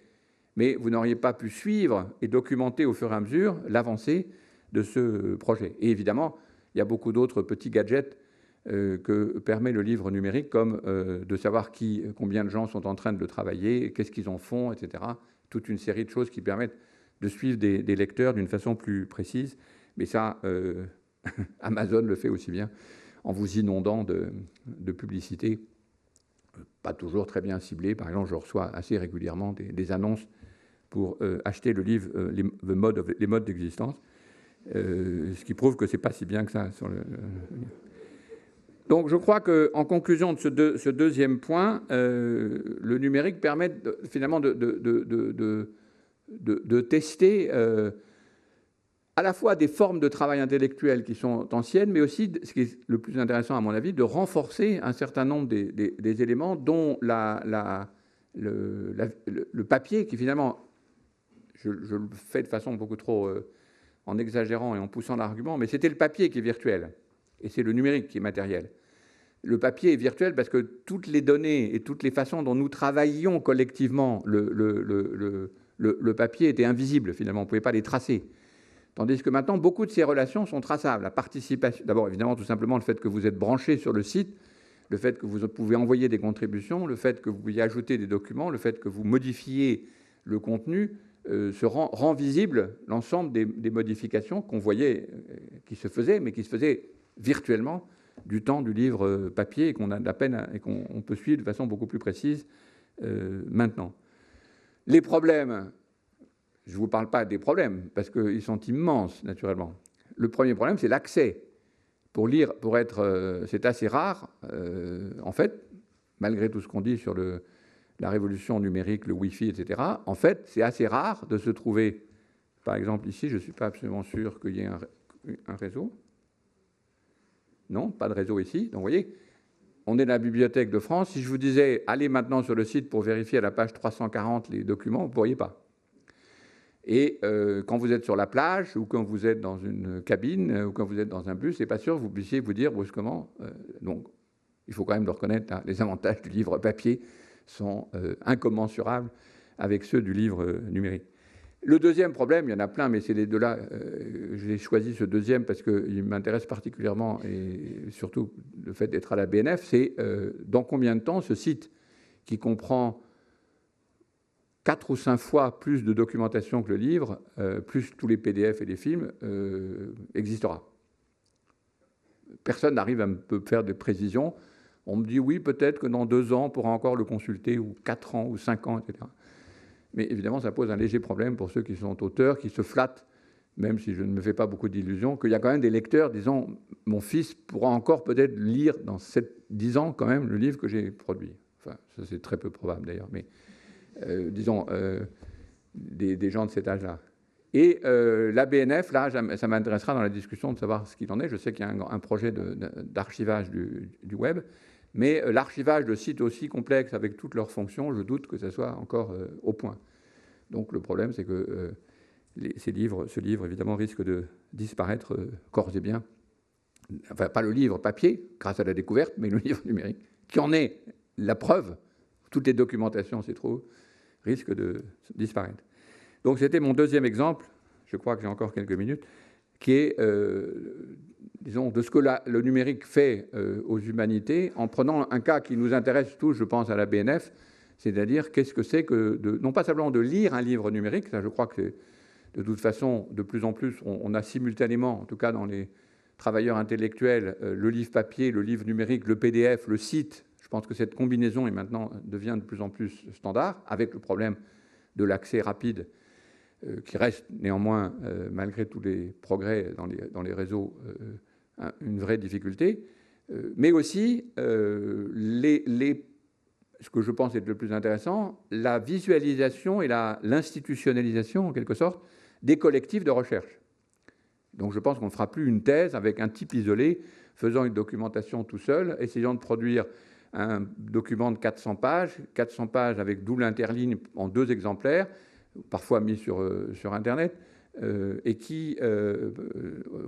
mais vous n'auriez pas pu suivre et documenter au fur et à mesure l'avancée de ce projet. Et évidemment, il y a beaucoup d'autres petits gadgets que permet le livre numérique, comme de savoir combien de gens sont en train de le travailler, qu'est-ce qu'ils en font, etc. Toute une série de choses qui permettent de suivre des lecteurs d'une façon plus précise. Mais ça, Amazon le fait aussi bien, en vous inondant de publicités, pas toujours très bien ciblées. Par exemple, je reçois assez régulièrement des annonces pour acheter le livre Les modes d'existence. Ce qui prouve que ce n'est pas si bien que ça. Donc je crois qu'en conclusion de ce deuxième point, le numérique permet finalement de tester à la fois des formes de travail intellectuel qui sont anciennes, mais aussi, ce qui est le plus intéressant à mon avis, de renforcer un certain nombre des éléments dont le papier, qui finalement, je le fais de façon beaucoup trop... en exagérant et en poussant l'argument, mais c'était le papier qui est virtuel, et c'est le numérique qui est matériel. Le papier est virtuel parce que toutes les données et toutes les façons dont nous travaillions collectivement le papier étaient invisibles, finalement, on ne pouvait pas les tracer. Tandis que maintenant, beaucoup de ces relations sont traçables. La participation, d'abord, évidemment, tout simplement, le fait que vous êtes branché sur le site, le fait que vous pouvez envoyer des contributions, le fait que vous y ajoutez des documents, le fait que vous modifiez le contenu, rend visible l'ensemble des modifications qu'on voyait, qui se faisaient, mais qui se faisaient virtuellement du temps du livre papier et qu'on a de la peine et qu'on peut suivre de façon beaucoup plus précise maintenant. Les problèmes, je ne vous parle pas des problèmes, parce qu'ils sont immenses, naturellement. Le premier problème, c'est l'accès. Pour lire, c'est assez rare, en fait, malgré tout ce qu'on dit sur la révolution numérique, le Wi-Fi, etc. En fait, c'est assez rare de se trouver, par exemple ici, je ne suis pas absolument sûr qu'il y ait un réseau. Non, pas de réseau ici. Donc, vous voyez, on est dans la Bibliothèque de France. Si je vous disais, allez maintenant sur le site pour vérifier à la page 340 les documents, vous ne pourriez pas. Et quand vous êtes sur la plage, ou quand vous êtes dans une cabine, ou quand vous êtes dans un bus, c'est pas sûr que vous puissiez vous dire brusquement. Donc, il faut quand même le reconnaître, hein, les avantages du livre papier sont incommensurables avec ceux du livre numérique. Le deuxième problème, il y en a plein, mais c'est les deux-là. J'ai choisi ce deuxième parce qu'il m'intéresse particulièrement, et surtout le fait d'être à la BNF, c'est dans combien de temps ce site, qui comprend 4 ou 5 fois plus de documentation que le livre, plus tous les PDF et les films, existera. Personne n'arrive à me faire des précisions. On me dit oui, peut-être que dans 2 ans, on pourra encore le consulter, ou 4 ans, ou 5 ans, etc. Mais évidemment, ça pose un léger problème pour ceux qui sont auteurs, qui se flattent, même si je ne me fais pas beaucoup d'illusions, qu'il y a quand même des lecteurs, disons, mon fils pourra encore peut-être lire dans 10 ans quand même le livre que j'ai produit. Enfin, ça c'est très peu probable d'ailleurs, mais disons, des gens de cet âge-là. Et la BNF, là, ça m'intéressera dans la discussion de savoir ce qu'il en est. Je sais qu'il y a un projet d'archivage du web, mais l'archivage de sites aussi complexes avec toutes leurs fonctions, je doute que ça soit encore au point. Donc le problème, c'est que ce livre, évidemment, risque de disparaître corps et biens. Enfin, pas le livre papier, grâce à la découverte, mais le livre numérique, qui en est la preuve. Toutes les documentations s'y trouvent, risque de disparaître. Donc c'était mon deuxième exemple, je crois que j'ai encore quelques minutes, qui est, disons, de ce que le numérique fait aux humanités, en prenant un cas qui nous intéresse tous, je pense, à la BNF, c'est-à-dire qu'est-ce que c'est que, non pas simplement de lire un livre numérique, ça je crois que de toute façon, de plus en plus, on a simultanément, en tout cas dans les travailleurs intellectuels, le livre papier, le livre numérique, le PDF, le site. Je pense que cette combinaison devient de plus en plus standard, avec le problème de l'accès rapide, qui reste néanmoins, malgré tous les progrès dans les réseaux, une vraie difficulté. Mais aussi, ce que je pense être le plus intéressant, la visualisation et l'institutionnalisation, en quelque sorte, des collectifs de recherche. Donc je pense qu'on ne fera plus une thèse avec un type isolé, faisant une documentation tout seul, essayant de produire un document de 400 pages avec double interligne en 2 exemplaires, parfois mis sur Internet, et qui,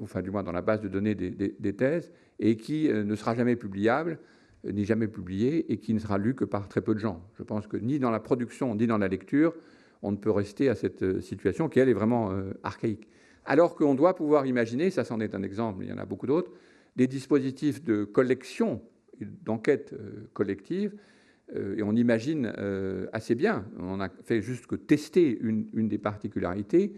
enfin du moins dans la base de données des thèses, et qui ne sera jamais publiable, ni jamais publié, et qui ne sera lu que par très peu de gens. Je pense que ni dans la production, ni dans la lecture, on ne peut rester à cette situation qui, elle, est vraiment archaïque. Alors qu'on doit pouvoir imaginer, ça c'en est un exemple, mais il y en a beaucoup d'autres, des dispositifs de collection, d'enquête collective, et on imagine assez bien, on a fait juste que tester une des particularités,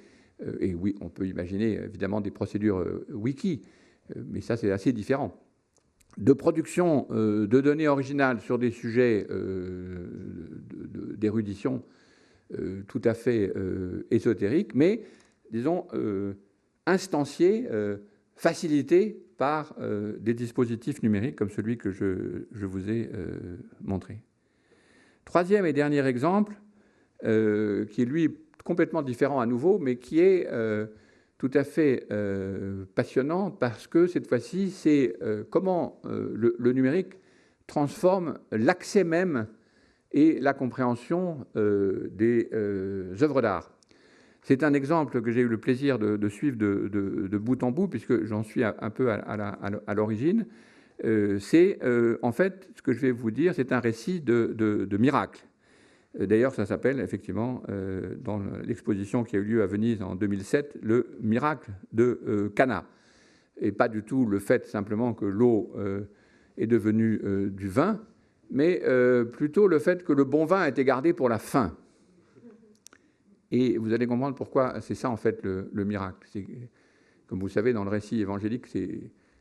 et oui, on peut imaginer évidemment des procédures wiki, mais ça c'est assez différent. De production de données originales sur des sujets d'érudition tout à fait ésotériques, mais disons instanciés, facilités par des dispositifs numériques comme celui que je vous ai montré. Troisième et dernier exemple, qui est lui complètement différent à nouveau, mais qui est tout à fait passionnant parce que cette fois-ci, c'est comment le numérique transforme l'accès même et la compréhension des œuvres d'art. C'est un exemple que j'ai eu le plaisir de suivre de bout en bout, puisque j'en suis un peu à l'origine. C'est en fait, ce que je vais vous dire, c'est un récit de miracle. D'ailleurs, ça s'appelle effectivement, dans l'exposition qui a eu lieu à Venise en 2007, le miracle de Cana. Et pas du tout le fait simplement que l'eau est devenue du vin, mais plutôt le fait que le bon vin a été gardé pour la fin. Et vous allez comprendre pourquoi c'est ça en fait le miracle. Comme vous savez, dans le récit évangélique,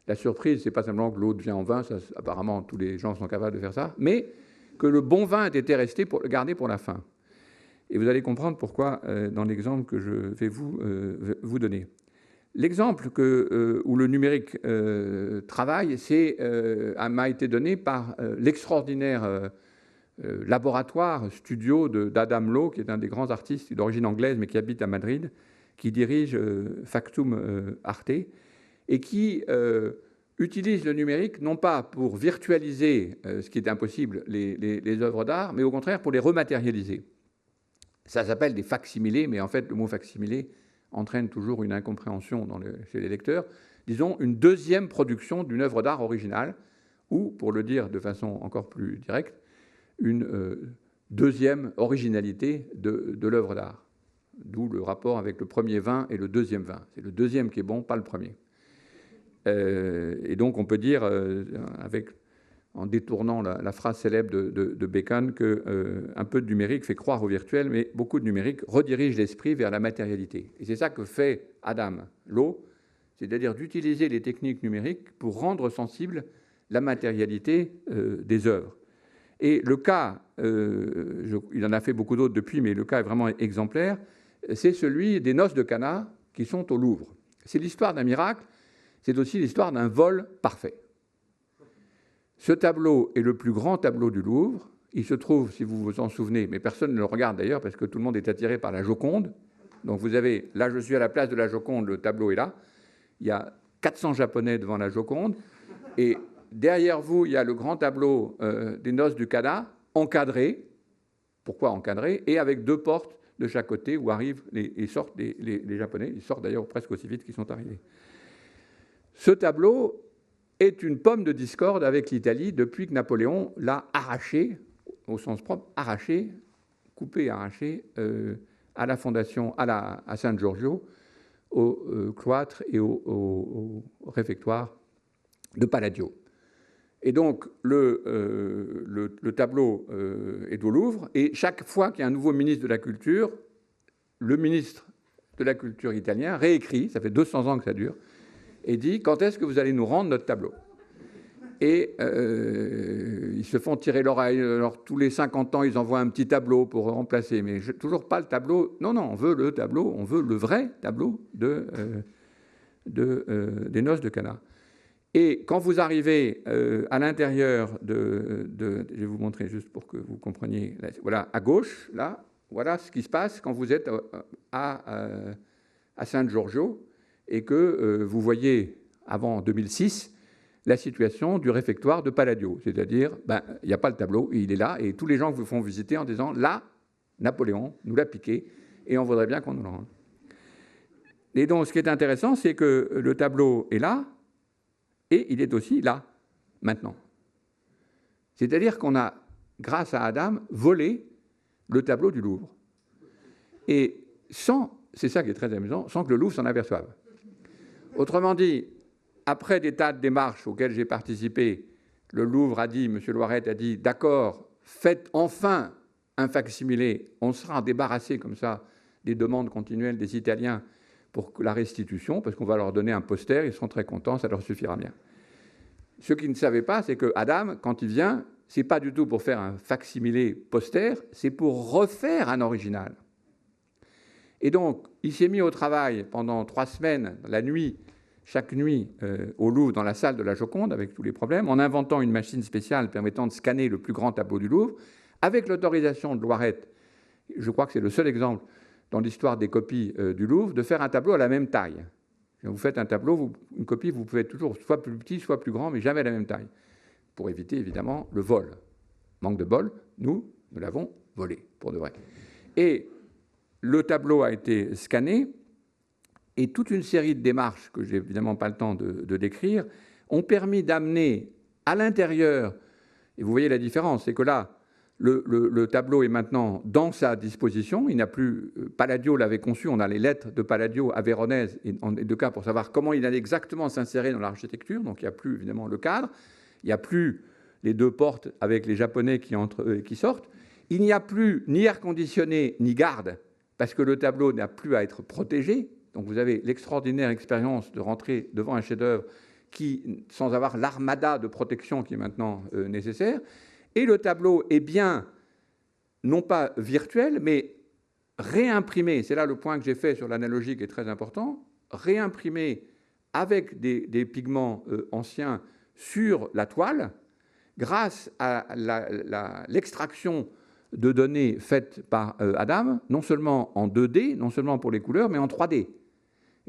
la surprise, c'est pas simplement que l'eau devient en vin, ça, apparemment tous les gens sont capables de faire ça, mais que le bon vin était resté gardé pour la fin. Et vous allez comprendre pourquoi dans l'exemple que je vais vous donner. L'exemple où le numérique travaille, m'a été donné par l'extraordinaire laboratoire, studio d'Adam Lowe, qui est un des grands artistes d'origine anglaise, mais qui habite à Madrid, qui dirige Factum Arte, et qui utilise le numérique non pas pour virtualiser, ce qui est impossible, les œuvres d'art, mais au contraire pour les rematérialiser. Ça s'appelle des facsimilés, mais en fait, le mot facsimilé entraîne toujours une incompréhension chez les lecteurs. Disons, une deuxième production d'une œuvre d'art originale, ou, pour le dire de façon encore plus directe, une deuxième originalité de l'œuvre d'art. D'où le rapport avec le premier vin et le deuxième vin. C'est le deuxième qui est bon, pas le premier. Et donc, on peut dire, en détournant la phrase célèbre de Bacon, qu'un peu de numérique fait croire au virtuel, mais beaucoup de numérique redirige l'esprit vers la matérialité. Et c'est ça que fait Adam Lowe, c'est-à-dire d'utiliser les techniques numériques pour rendre sensible la matérialité des œuvres. Et le cas, il en a fait beaucoup d'autres depuis, mais le cas est vraiment exemplaire, c'est celui des noces de Cana qui sont au Louvre. C'est l'histoire d'un miracle, c'est aussi l'histoire d'un vol parfait. Ce tableau est le plus grand tableau du Louvre. Il se trouve, si vous vous en souvenez, mais personne ne le regarde d'ailleurs parce que tout le monde est attiré par la Joconde. Donc vous avez, là je suis à la place de la Joconde, le tableau est là. Il y a 400 Japonais devant la Joconde. Et derrière vous, il y a le grand tableau des noces du Cana, encadré. Pourquoi encadré? Et avec deux portes de chaque côté où arrivent et sortent les Japonais. Ils sortent d'ailleurs presque aussi vite qu'ils sont arrivés. Ce tableau est une pomme de discorde avec l'Italie depuis que Napoléon l'a arraché, au sens propre, arraché, coupé, arraché, à la fondation, à San Giorgio, au cloître et au réfectoire de Palladio. Et donc, le tableau est au Louvre, et chaque fois qu'il y a un nouveau ministre de la Culture, le ministre de la Culture italien réécrit, ça fait 200 ans que ça dure, et dit « Quand est-ce que vous allez nous rendre notre tableau ?» Et ils se font tirer l'oreille. Alors, tous les 50 ans, ils envoient un petit tableau pour remplacer. Mais toujours pas le tableau. Non, on veut le tableau, on veut le vrai tableau des noces de Cana. Et quand vous arrivez à l'intérieur je vais vous montrer juste pour que vous compreniez. Voilà, à gauche, là, voilà ce qui se passe quand vous êtes à San Giorgio et que vous voyez, avant 2006, la situation du réfectoire de Palladio. C'est-à-dire, il n'y a pas le tableau, il est là, et tous les gens vous font visiter en disant, là, Napoléon nous l'a piqué, et on voudrait bien qu'on nous le rende. Et donc, ce qui est intéressant, c'est que le tableau est là, et il est aussi là, maintenant. C'est-à-dire qu'on a, grâce à Adam, volé le tableau du Louvre. Et c'est ça qui est très amusant, sans que le Louvre s'en aperçoive. Autrement dit, après des tas de démarches auxquelles j'ai participé, le Louvre a dit, M. Loiret a dit, d'accord, faites enfin un facsimilé, on sera débarrassé comme ça des demandes continuelles des Italiens pour la restitution, parce qu'on va leur donner un poster, ils seront très contents, ça leur suffira bien. Ce qu'ils ne savaient pas, c'est que Adam, quand il vient, c'est pas du tout pour faire un facsimilé poster, c'est pour refaire un original. Et donc, il s'est mis au travail pendant 3 semaines, la nuit, chaque nuit au Louvre, dans la salle de la Joconde, avec tous les problèmes, en inventant une machine spéciale permettant de scanner le plus grand tableau du Louvre, avec l'autorisation de Loiret. Je crois que c'est le seul exemple dans l'histoire des copies du Louvre, de faire un tableau à la même taille. Quand vous faites un tableau, une copie, vous pouvez être toujours soit plus petit, soit plus grand, mais jamais à la même taille, pour éviter évidemment le vol. Manque de bol, nous l'avons volé, pour de vrai. Et le tableau a été scanné, et toute une série de démarches, que je n'ai évidemment pas le temps de décrire, ont permis d'amener à l'intérieur, et vous voyez la différence, c'est que là, Le tableau est maintenant dans sa disposition. Il n'a plus. Palladio l'avait conçu. On a les lettres de Palladio à Véronèse, et en deux cas pour savoir comment il allait exactement s'insérer dans l'architecture. Donc il n'y a plus évidemment le cadre. Il n'y a plus les deux portes avec les Japonais qui entrent et qui sortent. Il n'y a plus ni air conditionné ni garde parce que le tableau n'a plus à être protégé. Donc vous avez l'extraordinaire expérience de rentrer devant un chef-d'œuvre qui, sans avoir l'armada de protection qui est maintenant nécessaire. Et le tableau est bien, non pas virtuel, mais réimprimé. C'est là le point que j'ai fait sur l'analogie qui est très important. Réimprimé avec des pigments anciens sur la toile, grâce à l'extraction de données faites par Adam, non seulement en 2D, non seulement pour les couleurs, mais en 3D.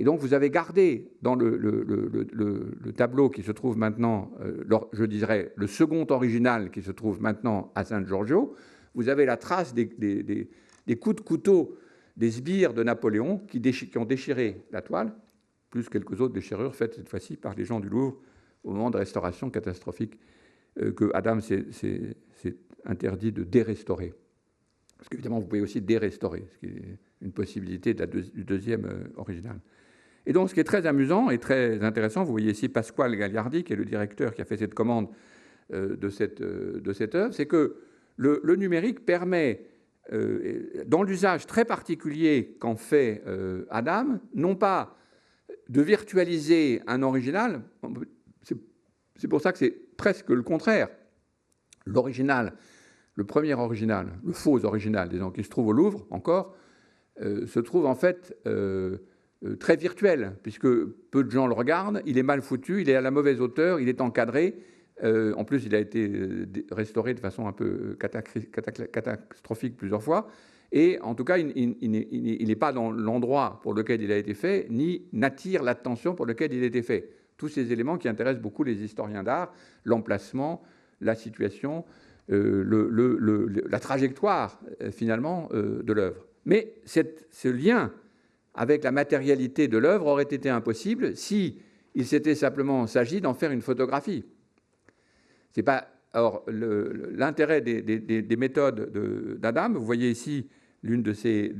Et donc, vous avez gardé dans le tableau qui se trouve maintenant, je dirais, le second original qui se trouve maintenant à San Giorgio, vous avez la trace des coups de couteau des sbires de Napoléon qui ont déchiré la toile, plus quelques autres déchirures faites cette fois-ci par les gens du Louvre au moment de restauration catastrophique que Adam s'est interdit de dérestaurer. Parce qu'évidemment, vous pouvez aussi dérestaurer, ce qui est une possibilité du deuxième original. Et donc, ce qui est très amusant et très intéressant, vous voyez ici Pasquale Gagliardi, qui est le directeur qui a fait cette commande de cette œuvre, c'est que le numérique permet, dans l'usage très particulier qu'en fait Adam, non pas de virtualiser un original, c'est pour ça que c'est presque le contraire. L'original, le premier original, le faux original, disons, qui se trouve au Louvre encore, se trouve en fait très virtuel, puisque peu de gens le regardent, il est mal foutu, il est à la mauvaise hauteur, il est encadré. En plus, il a été restauré de façon un peu catastrophique plusieurs fois. Et en tout cas, il n'est pas dans l'endroit pour lequel il a été fait, ni n'attire l'attention pour lequel il a été fait. Tous ces éléments qui intéressent beaucoup les historiens d'art, l'emplacement, la situation, la trajectoire, finalement, de l'œuvre. Mais ce lien avec la matérialité de l'œuvre aurait été impossible si il s'était simplement s'agit d'en faire une photographie. C'est pas. Or, l'intérêt des méthodes d'Adam, vous voyez ici l'une de ses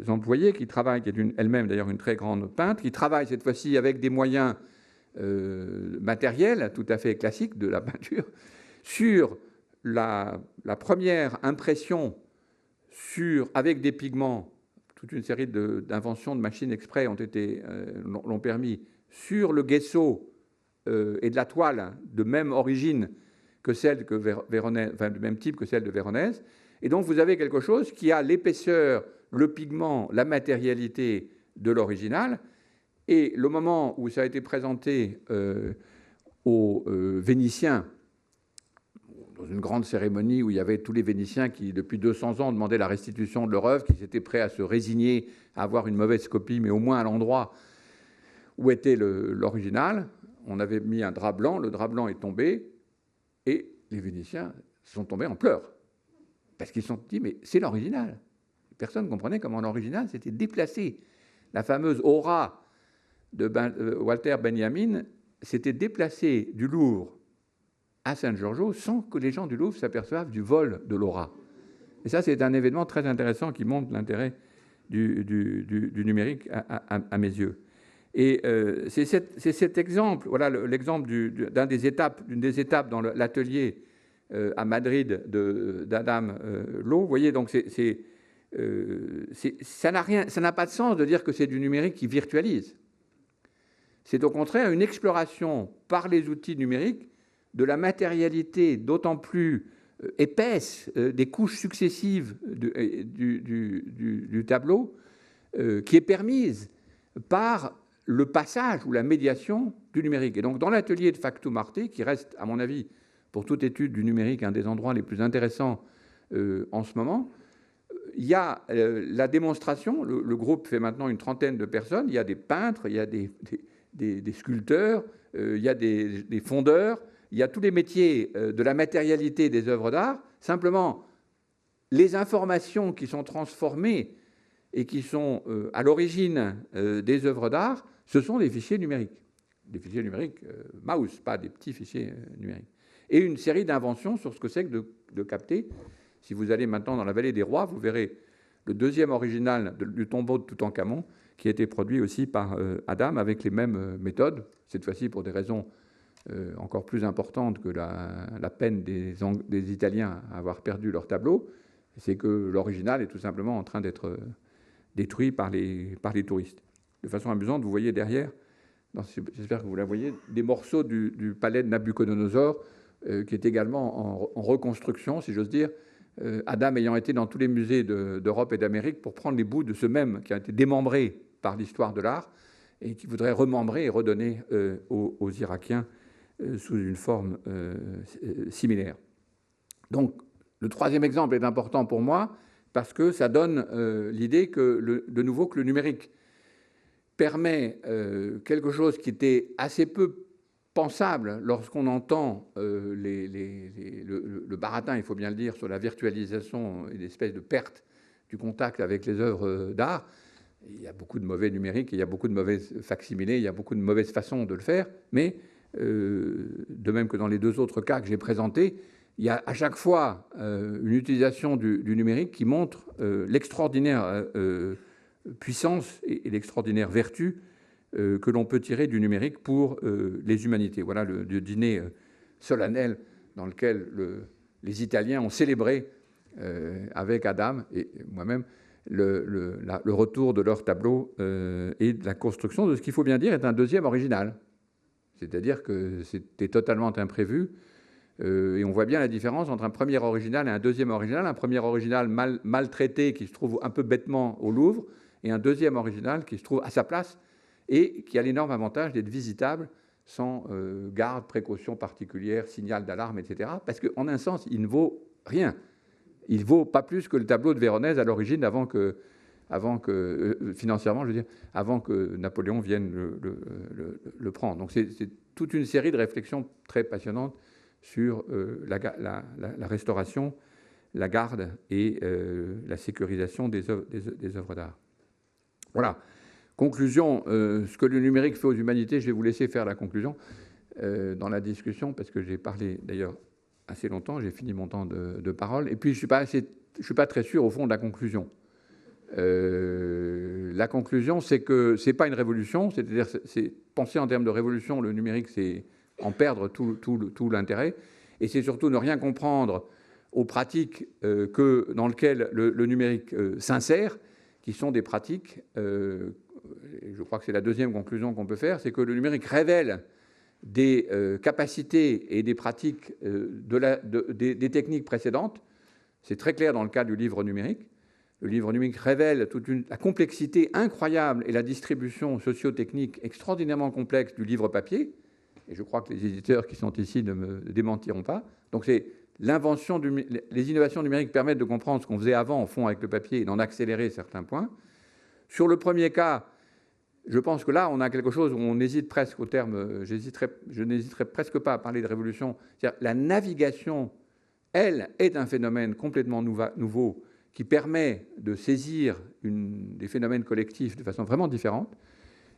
employés qui travaille, qui est elle-même d'ailleurs une très grande peintre, qui travaille cette fois-ci avec des moyens matériels tout à fait classiques de la peinture, sur la première impression avec des pigments. Toute une série d'inventions de machines exprès l'ont permis, sur le gesso et de la toile de même origine que celle que Véronèse, enfin du même type que celle de Véronèse. Et donc vous avez quelque chose qui a l'épaisseur, le pigment, la matérialité de l'original. Et le moment où ça a été présenté aux Vénitiens, dans une grande cérémonie où il y avait tous les Vénitiens qui, depuis 200 ans, demandaient la restitution de leur œuvre, qui étaient prêts à se résigner à avoir une mauvaise copie, mais au moins à l'endroit où était l'original. On avait mis un drap blanc, le drap blanc est tombé, et les Vénitiens sont tombés en pleurs. Parce qu'ils se sont dit, mais c'est l'original. Personne ne comprenait comment l'original s'était déplacé. La fameuse aura de Walter Benjamin s'était déplacée du Louvre à San Giorgio sans que les gens du Louvre s'aperçoivent du vol de l'aura. Et ça, c'est un événement très intéressant qui montre l'intérêt du numérique à mes yeux. Et c'est cet exemple, voilà l'exemple d'une des étapes dans l'atelier à Madrid d'Adam Lowe. Vous voyez, donc ça n'a pas de sens de dire que c'est du numérique qui virtualise. C'est au contraire une exploration par les outils numériques de la matérialité d'autant plus épaisse des couches successives du tableau qui est permise par le passage ou la médiation du numérique. Et donc dans l'atelier de Factu Marte, qui reste, à mon avis, pour toute étude du numérique, un des endroits les plus intéressants en ce moment, il y a la démonstration, le groupe fait maintenant une trentaine de personnes, il y a des peintres, il y a des sculpteurs, il y a des fondeurs, il y a tous les métiers de la matérialité des œuvres d'art. Simplement, les informations qui sont transformées et qui sont à l'origine des œuvres d'art, ce sont des fichiers numériques. Des fichiers numériques mouse, pas des petits fichiers numériques. et une série d'inventions sur ce que c'est que de capter. Si vous allez maintenant dans la vallée des rois, vous verrez le deuxième original du tombeau de Toutankhamon, qui a été produit aussi par Adam avec les mêmes méthodes, cette fois-ci pour des raisons encore plus importantes que la peine des Italiens à avoir perdu leur tableau, c'est que l'original est tout simplement en train d'être détruit par les touristes. De façon amusante, vous voyez derrière, j'espère que vous la voyez, des morceaux du palais de Nabucodonosor, qui est également en reconstruction, si j'ose dire, Adam ayant été dans tous les musées d'Europe et d'Amérique pour prendre les bouts de ce même qui a été démembré par l'histoire de l'art et qui voudrait remembrer et redonner aux Irakiens sous une forme similaire. Donc, le troisième exemple est important pour moi parce que ça donne l'idée que, de nouveau, que le numérique permet quelque chose qui était assez peu pensable lorsqu'on entend le baratin, il faut bien le dire, sur la virtualisation et l'espèce de perte du contact avec les œuvres d'art. Il y a beaucoup de mauvais numériques, il y a beaucoup de mauvaises facsimilés, il y a beaucoup de mauvaises façons de le faire, mais de même que dans les deux autres cas que j'ai présentés, il y a à chaque fois une utilisation du numérique qui montre l'extraordinaire puissance et l'extraordinaire vertu que l'on peut tirer du numérique pour les humanités. Voilà le dîner solennel dans lequel les Italiens ont célébré avec Adam et moi-même le retour de leur tableau et de la construction de ce qu'il faut bien dire est un deuxième original. C'est-à-dire que c'était totalement imprévu. Et on voit bien la différence entre un premier original et un deuxième original. Un premier original maltraité qui se trouve un peu bêtement au Louvre et un deuxième original qui se trouve à sa place et qui a l'énorme avantage d'être visitable sans garde, précaution particulière, signal d'alarme, etc. Parce qu'en un sens, il ne vaut rien. Il ne vaut pas plus que le tableau de Véronèse à l'origine, financièrement, je veux dire, avant que Napoléon vienne le prendre. Donc c'est toute une série de réflexions très passionnantes sur la restauration, la garde et la sécurisation des œuvres d'art. Voilà. Conclusion, ce que le numérique fait aux humanités, je vais vous laisser faire la conclusion dans la discussion, parce que j'ai parlé d'ailleurs assez longtemps, j'ai fini mon temps de parole, et puis je ne suis pas très sûr au fond de la conclusion. La conclusion, c'est que ce n'est pas une révolution, c'est-à-dire c'est penser en termes de révolution, le numérique, c'est en perdre tout l'intérêt, et c'est surtout ne rien comprendre aux pratiques dans lesquelles le numérique s'insère, qui sont des pratiques, je crois que c'est la deuxième conclusion qu'on peut faire, c'est que le numérique révèle des capacités et des pratiques des techniques précédentes. C'est très clair dans le cas du livre numérique. Le livre numérique révèle la complexité incroyable et la distribution socio-technique extraordinairement complexe du livre papier. Et je crois que les éditeurs qui sont ici ne me démentiront pas. Donc c'est les innovations numériques permettent de comprendre ce qu'on faisait avant, au fond, avec le papier et d'en accélérer certains points. Sur le premier cas, je pense que là, on a quelque chose où on hésite presque au terme, je n'hésiterai presque pas à parler de révolution. C'est-à-dire la navigation, elle, est un phénomène complètement nouveau qui permet de saisir des phénomènes collectifs de façon vraiment différente.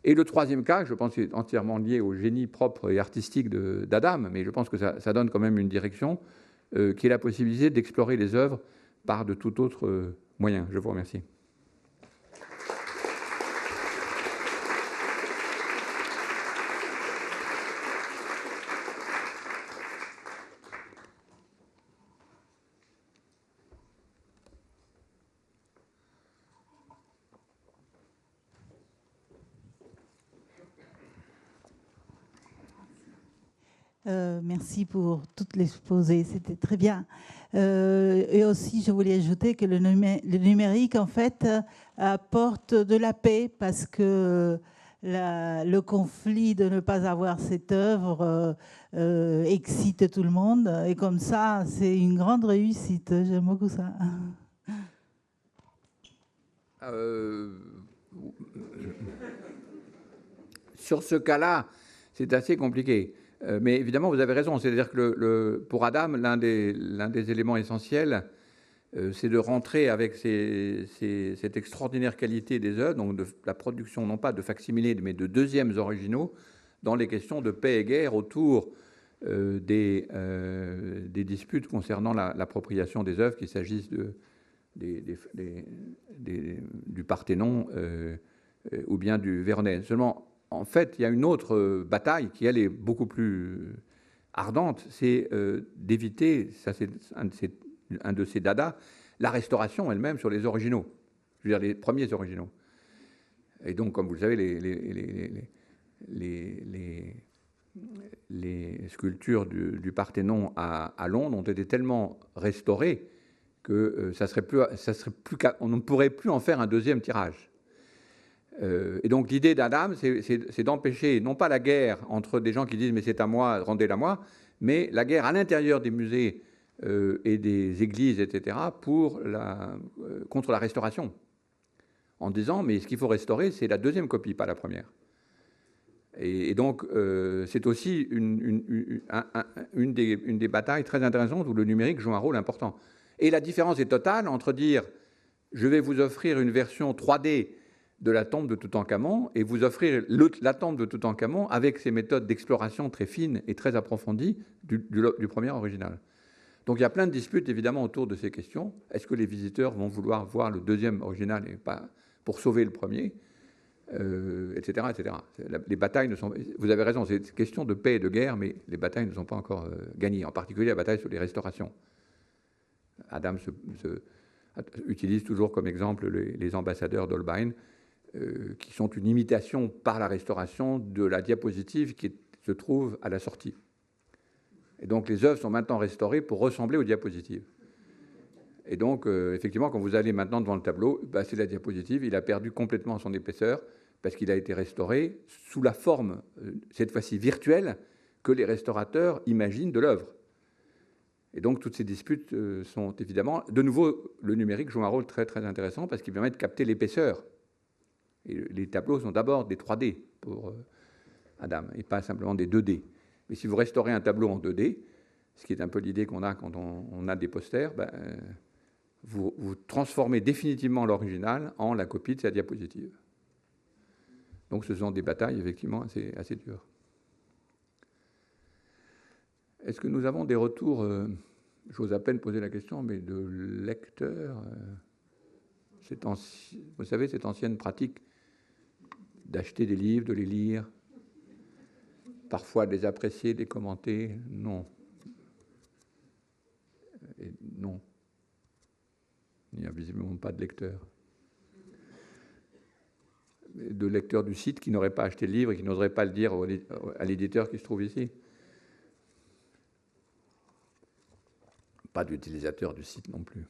Et le troisième cas, je pense qu'il est entièrement lié au génie propre et artistique d'Adam, mais je pense que ça donne quand même une direction, qui est la possibilité d'explorer les œuvres par de tout autre moyen. Je vous remercie. Merci pour tout l'exposé, c'était très bien. Et aussi, je voulais ajouter que le numérique, en fait, apporte de la paix parce que le conflit de ne pas avoir cette œuvre excite tout le monde. Et comme ça, c'est une grande réussite. J'aime beaucoup ça. Sur ce cas-là, c'est assez compliqué. Mais évidemment, vous avez raison. C'est-à-dire que pour Adam, l'un des éléments essentiels, c'est de rentrer avec cette extraordinaire qualité des œuvres, donc de la production non pas de facsimilés, mais de deuxièmes originaux, dans les questions de paix et guerre autour des disputes concernant l'appropriation des œuvres, qu'il s'agisse du Parthénon ou bien du Véronèse. Seulement, en fait, il y a une autre bataille qui, elle, est beaucoup plus ardente, c'est d'éviter, ça c'est un de ces dadas, la restauration elle-même sur les originaux, je veux dire les premiers originaux. Et donc, comme vous le savez, les sculptures du Parthénon à Londres ont été tellement restaurées que on ne pourrait plus en faire un deuxième tirage. Et donc l'idée d'Adam, c'est d'empêcher non pas la guerre entre des gens qui disent mais c'est à moi, rendez-la moi, mais la guerre à l'intérieur des musées et des églises, etc., contre la restauration, en disant mais ce qu'il faut restaurer, c'est la deuxième copie, pas la première. Et donc c'est aussi une des batailles très intéressantes où le numérique joue un rôle important. Et la différence est totale entre dire je vais vous offrir une version 3D de la tombe de Toutankhamon et vous offrir la tombe de Toutankhamon avec ces méthodes d'exploration très fines et très approfondies du premier original. Donc il y a plein de disputes évidemment autour de ces questions. Est-ce que les visiteurs vont vouloir voir le deuxième original et pas pour sauver le premier, etc., etc. Les batailles ne sont... Vous avez raison, c'est une question de paix et de guerre, mais les batailles ne sont pas encore gagnées, en particulier la bataille sur les restaurations. Adam utilise toujours comme exemple les ambassadeurs d'Holbein, qui sont une imitation par la restauration de la diapositive qui se trouve à la sortie. Et donc les œuvres sont maintenant restaurées pour ressembler aux diapositives. Et donc, effectivement, quand vous allez maintenant devant le tableau, c'est la diapositive, il a perdu complètement son épaisseur parce qu'il a été restauré sous la forme, cette fois-ci virtuelle, que les restaurateurs imaginent de l'œuvre. Et donc, toutes ces disputes sont évidemment... De nouveau, le numérique joue un rôle très, très intéressant parce qu'il permet de capter l'épaisseur. Et les tableaux sont d'abord des 3D pour Adam, et pas simplement des 2D. Mais si vous restaurez un tableau en 2D, ce qui est un peu l'idée qu'on a quand on a des posters, vous transformez définitivement l'original en la copie de sa diapositive. Donc ce sont des batailles effectivement assez dures. Est-ce que nous avons des retours, j'ose à peine poser la question, mais de lecteurs vous savez, cette ancienne pratique d'acheter des livres, de les lire, parfois de les apprécier, de les commenter, non. Et non. Il n'y a visiblement pas de lecteurs. De lecteurs du site qui n'auraient pas acheté le livre et qui n'oseraient pas le dire à l'éditeur qui se trouve ici. Pas d'utilisateurs du site non plus.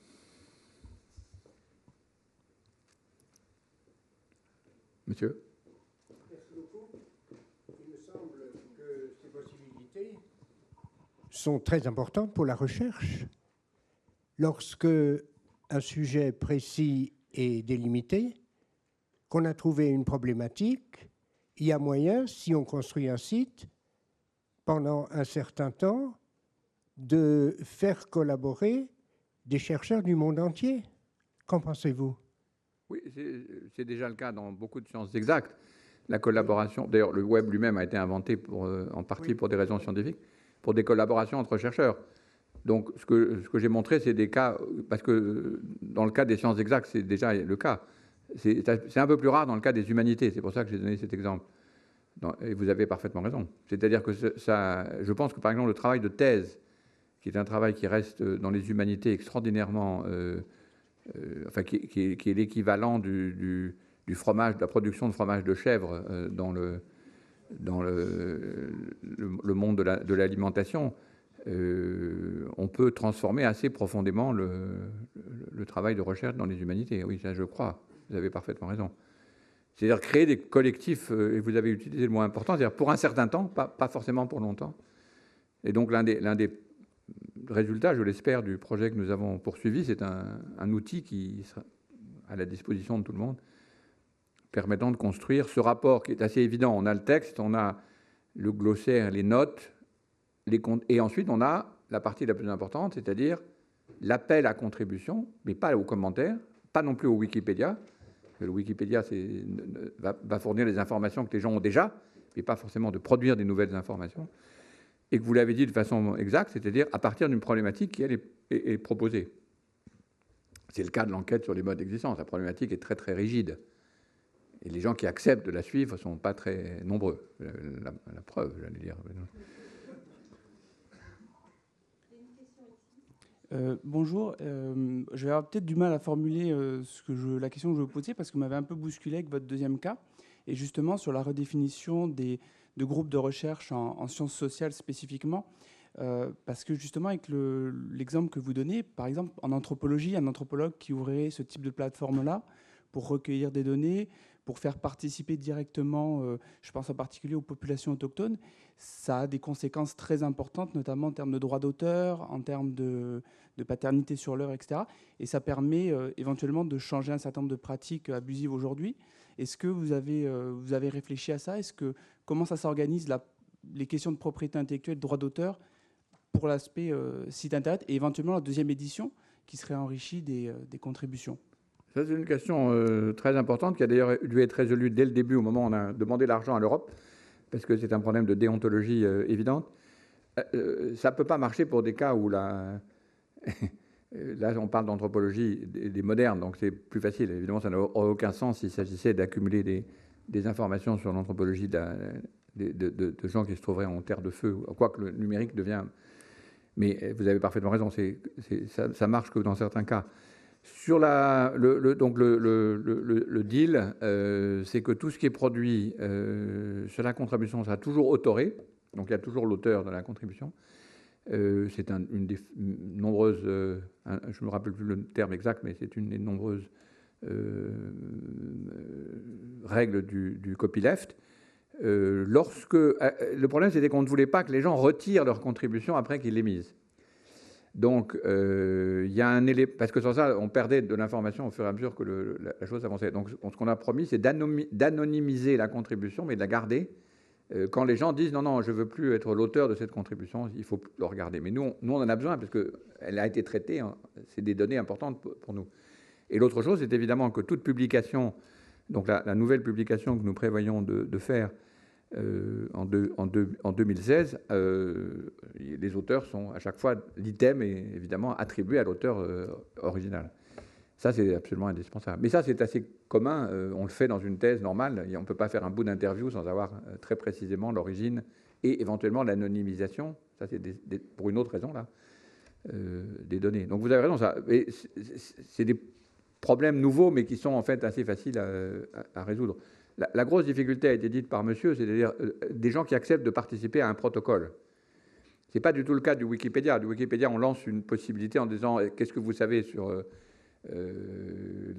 Monsieur ? Merci beaucoup. Il me semble que ces possibilités sont très importantes pour la recherche. Lorsque un sujet précis est délimité, qu'on a trouvé une problématique, il y a moyen, si on construit un site, pendant un certain temps, de faire collaborer des chercheurs du monde entier. Qu'en pensez-vous ? Oui, c'est déjà le cas dans beaucoup de sciences exactes. La collaboration, d'ailleurs, le web lui-même a été inventé en partie pour des raisons scientifiques, pour des collaborations entre chercheurs. Donc, ce que j'ai montré, c'est des cas, parce que dans le cas des sciences exactes, c'est déjà le cas. C'est un peu plus rare dans le cas des humanités, c'est pour ça que j'ai donné cet exemple. Et vous avez parfaitement raison. C'est-à-dire que je pense que, par exemple, le travail de thèse, qui est un travail qui reste dans les humanités extraordinairement... qui est l'équivalent du fromage, de la production de fromage de chèvre dans le monde de l'alimentation, on peut transformer assez profondément le travail de recherche dans les humanités. Oui, ça je crois, vous avez parfaitement raison. C'est-à-dire créer des collectifs, et vous avez utilisé le mot important, c'est-à-dire pour un certain temps, pas forcément pour longtemps. Et donc l'un des résultat, je l'espère, du projet que nous avons poursuivi, c'est un outil qui sera à la disposition de tout le monde, permettant de construire ce rapport qui est assez évident. On a le texte, on a le glossaire, les notes, et ensuite on a la partie la plus importante, c'est-à-dire l'appel à contribution, mais pas aux commentaires, pas non plus au Wikipédia. Le Wikipédia va fournir les informations que les gens ont déjà, mais pas forcément de produire des nouvelles informations. et que vous l'avez dit de façon exacte, c'est-à-dire à partir d'une problématique qui, elle, est proposée. C'est le cas de l'enquête sur les modes d'existence. La problématique est très, très rigide. Et les gens qui acceptent de la suivre ne sont pas très nombreux. La preuve, j'allais dire. Bonjour, je vais avoir peut-être du mal à formuler la question que je veux poser parce que vous m'avez un peu bousculé avec votre deuxième cas, et justement sur la redéfinition de groupes de recherche en sciences sociales spécifiquement, parce que justement avec l'exemple que vous donnez, par exemple en anthropologie, un anthropologue qui ouvrirait ce type de plateforme-là pour recueillir des données, pour faire participer directement, je pense en particulier aux populations autochtones, ça a des conséquences très importantes, notamment en termes de droits d'auteur, en termes de paternité sur l'œuvre, etc. Et ça permet éventuellement de changer un certain nombre de pratiques abusives aujourd'hui. Est-ce que vous avez réfléchi à ça? Comment ça s'organise, les questions de propriété intellectuelle, de droits d'auteur, pour l'aspect site Internet, et éventuellement la deuxième édition qui serait enrichie des contributions? Ça, c'est une question très importante qui a d'ailleurs dû être résolue dès le début, au moment où on a demandé l'argent à l'Europe, parce que c'est un problème de déontologie évidente. Ça ne peut pas marcher pour des cas où là, on parle d'anthropologie des modernes, donc c'est plus facile. Évidemment, ça n'aurait aucun sens s'il s'agissait d'accumuler des informations sur l'anthropologie de gens qui se trouveraient en terre de feu, quoique le numérique devient... Mais vous avez parfaitement raison, ça marche que dans certains cas. Sur le deal, c'est que tout ce qui est produit sur la contribution sera toujours autoré, donc il y a toujours l'auteur de la contribution. C'est une des nombreuses, je ne me rappelle plus le terme exact, mais c'est une des nombreuses règles du copyleft. Le problème, c'était qu'on ne voulait pas que les gens retirent leur contribution après qu'ils l'aient mise. Donc, il y a un élément, parce que sans ça, on perdait de l'information au fur et à mesure que la chose avançait. Donc, ce qu'on a promis, c'est d'anonymiser la contribution, mais de la garder. Quand les gens disent « Non, je ne veux plus être l'auteur de cette contribution, il faut le regarder ». Mais nous, on en a besoin, parce qu'elle a été traitée, hein, c'est des données importantes pour nous. Et l'autre chose, c'est évidemment que toute publication, donc la nouvelle publication que nous prévoyons de faire, en 2016, les auteurs sont à chaque fois, l'item est évidemment attribué à l'auteur original. Ça, c'est absolument indispensable. Mais ça, c'est assez commun. On le fait dans une thèse normale. On ne peut pas faire un bout d'interview sans avoir très précisément l'origine et éventuellement l'anonymisation. Ça, c'est pour une autre raison, là, des données. Donc, vous avez raison. C'est des problèmes nouveaux, mais qui sont en fait assez faciles à résoudre. La grosse difficulté a été dite par monsieur, c'est-à-dire des gens qui acceptent de participer à un protocole. Ce n'est pas du tout le cas du Wikipédia. Du Wikipédia, on lance une possibilité en disant « Qu'est-ce que vous savez sur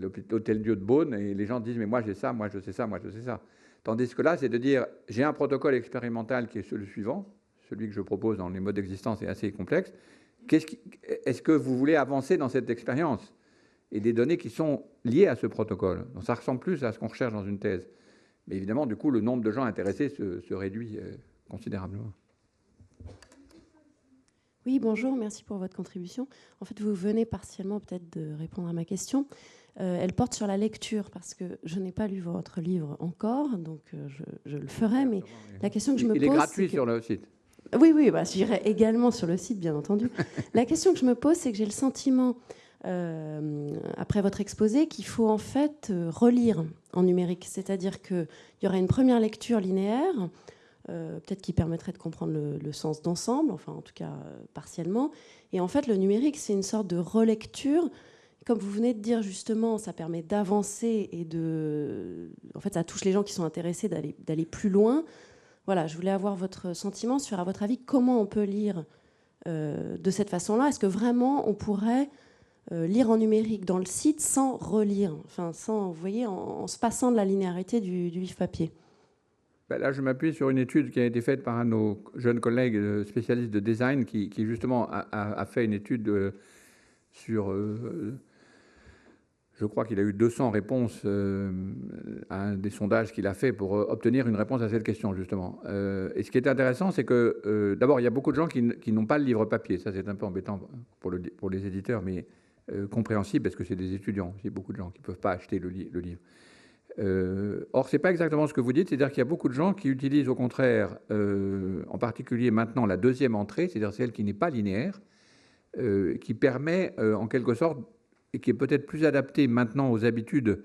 l'hôtel-dieu de Beaune ?» Et les gens disent « Mais moi, j'ai ça, moi, je sais ça, moi, je sais ça. » Tandis que là, c'est de dire « J'ai un protocole expérimental qui est le suivant, celui que je propose dans les modes d'existence est assez complexe. Est-ce que vous voulez avancer dans cette expérience ?» Et des données qui sont liées à ce protocole. Donc ça ressemble plus à ce qu'on recherche dans une thèse. Mais évidemment, du coup, le nombre de gens intéressés se réduit considérablement. Oui, bonjour, merci pour votre contribution. En fait, vous venez partiellement peut-être de répondre à ma question. Elle porte sur la lecture, parce que je n'ai pas lu votre livre encore, donc je le ferai, mais la question que je me pose... Il est gratuit sur le site. Oui, j'irai également sur le site, bien entendu. La question que je me pose, c'est que j'ai le sentiment... après votre exposé, qu'il faut en fait relire en numérique. C'est-à-dire qu'il y aurait une première lecture linéaire, peut-être qui permettrait de comprendre le sens d'ensemble, enfin en tout cas partiellement. Et en fait, le numérique, c'est une sorte de relecture. Comme vous venez de dire justement, ça permet d'avancer et en fait, ça touche les gens qui sont intéressés d'aller plus loin. Voilà, je voulais avoir votre sentiment sur, à votre avis, comment on peut lire de cette façon-là. Est-ce que vraiment on pourrait lire en numérique dans le site sans relire, enfin vous voyez, en se passant de la linéarité du livre papier? Là, je m'appuie sur une étude qui a été faite par un de nos jeunes collègues spécialistes de design qui justement a fait une étude sur... je crois qu'il a eu 200 réponses à un des sondages qu'il a fait pour obtenir une réponse à cette question, justement. Et ce qui est intéressant, c'est que, d'abord, il y a beaucoup de gens qui n'ont pas le livre papier. Ça, c'est un peu embêtant pour les éditeurs, mais compréhensible, parce que c'est des étudiants. Il y a beaucoup de gens qui ne peuvent pas acheter le livre. Or, ce n'est pas exactement ce que vous dites, c'est-à-dire qu'il y a beaucoup de gens qui utilisent au contraire, en particulier maintenant, la deuxième entrée, c'est-à-dire celle qui n'est pas linéaire, qui permet en quelque sorte, et qui est peut-être plus adaptée maintenant aux habitudes,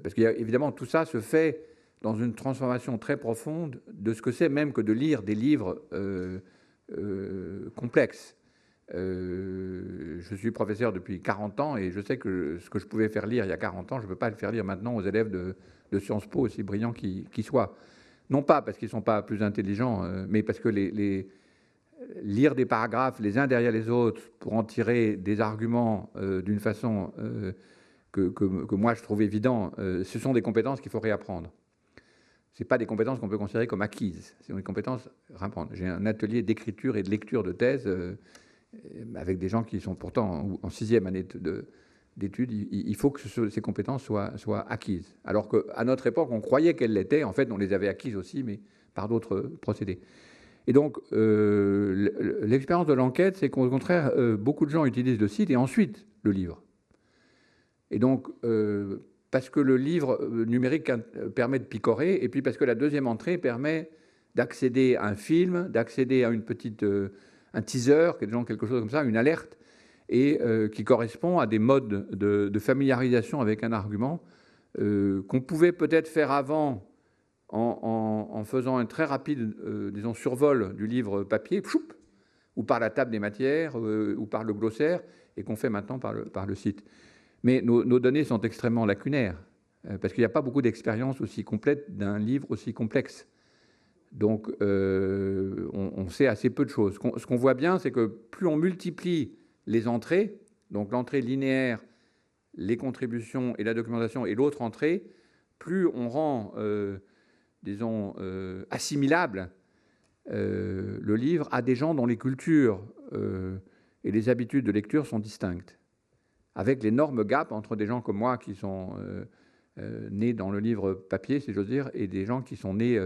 parce qu'évidemment tout ça se fait dans une transformation très profonde de ce que c'est même que de lire des livres complexes. Je suis professeur depuis 40 ans et je sais que ce que je pouvais faire lire il y a 40 ans, je ne peux pas le faire lire maintenant aux élèves de Sciences Po, aussi brillants qu'ils soient. Non pas parce qu'ils ne sont pas plus intelligents, mais parce que lire des paragraphes les uns derrière les autres pour en tirer des arguments d'une façon que moi je trouve évident, ce sont des compétences qu'il faut réapprendre. Ce n'est pas des compétences qu'on peut considérer comme acquises, c'est des compétences à réapprendre. J'ai un atelier d'écriture et de lecture de thèse avec des gens qui sont pourtant en 6e année d'études. Il faut que ces compétences soient acquises. Alors qu'à notre époque, on croyait qu'elles l'étaient. En fait, on les avait acquises aussi, mais par d'autres procédés. Et donc, l'expérience de l'enquête, c'est qu'au contraire, beaucoup de gens utilisent le site et ensuite le livre. Et donc, parce que le livre numérique permet de picorer, et puis parce que la deuxième entrée permet d'accéder à un film, d'accéder à un teaser, quelque chose comme ça, une alerte, et qui correspond à des modes de familiarisation avec un argument qu'on pouvait peut-être faire avant en faisant un très rapide, disons, survol du livre papier, choup, ou par la table des matières, ou par le glossaire, et qu'on fait maintenant par le site. Mais nos données sont extrêmement lacunaires, parce qu'il n'y a pas beaucoup d'expériences aussi complètes d'un livre aussi complexe. Donc, on sait assez peu de choses. Ce qu'on voit bien, c'est que plus on multiplie les entrées, donc l'entrée linéaire, les contributions et la documentation, et l'autre entrée, plus on rend, disons, assimilable le livre à des gens dont les cultures et les habitudes de lecture sont distinctes, avec l'énorme gap entre des gens comme moi qui sont nés dans le livre papier, si j'ose dire, et des gens qui sont nés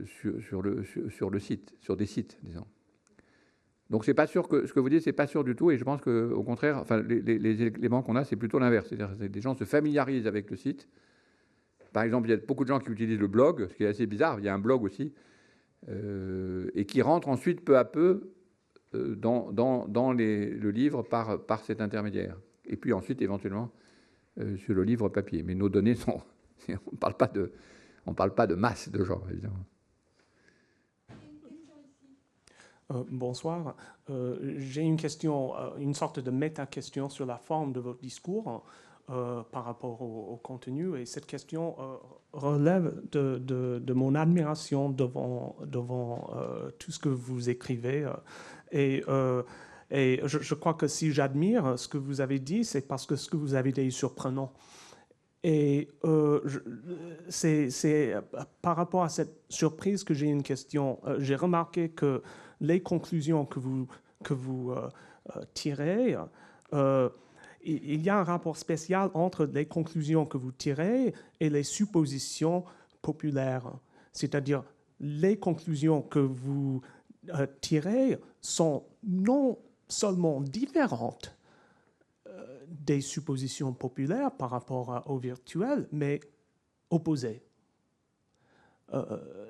sur le site, sur des sites, disons. Donc c'est pas sûr que ce que vous dites, c'est pas sûr du tout, et je pense qu'au contraire, enfin, les éléments qu'on a, c'est plutôt l'inverse. C'est-à-dire que des gens se familiarisent avec le site. Par exemple, il y a beaucoup de gens qui utilisent le blog, ce qui est assez bizarre, il y a un blog aussi, et qui rentrent ensuite peu à peu dans le livre par cet intermédiaire. Et puis ensuite, éventuellement, sur le livre papier. Mais nos données sont... on ne parle pas de masse de gens, évidemment. Bonsoir. J'ai une question, une sorte de méta-question sur la forme de votre discours par rapport au contenu. Et cette question relève de mon admiration devant tout ce que vous écrivez. Et je crois que si j'admire ce que vous avez dit, c'est parce que ce que vous avez dit est surprenant. Et c'est par rapport à cette surprise que j'ai une question. J'ai remarqué que les conclusions que vous tirez, il y a un rapport spécial entre les conclusions que vous tirez et les suppositions populaires. C'est-à-dire, les conclusions que vous tirez sont non seulement différentes des suppositions populaires par rapport au virtuel, mais opposées.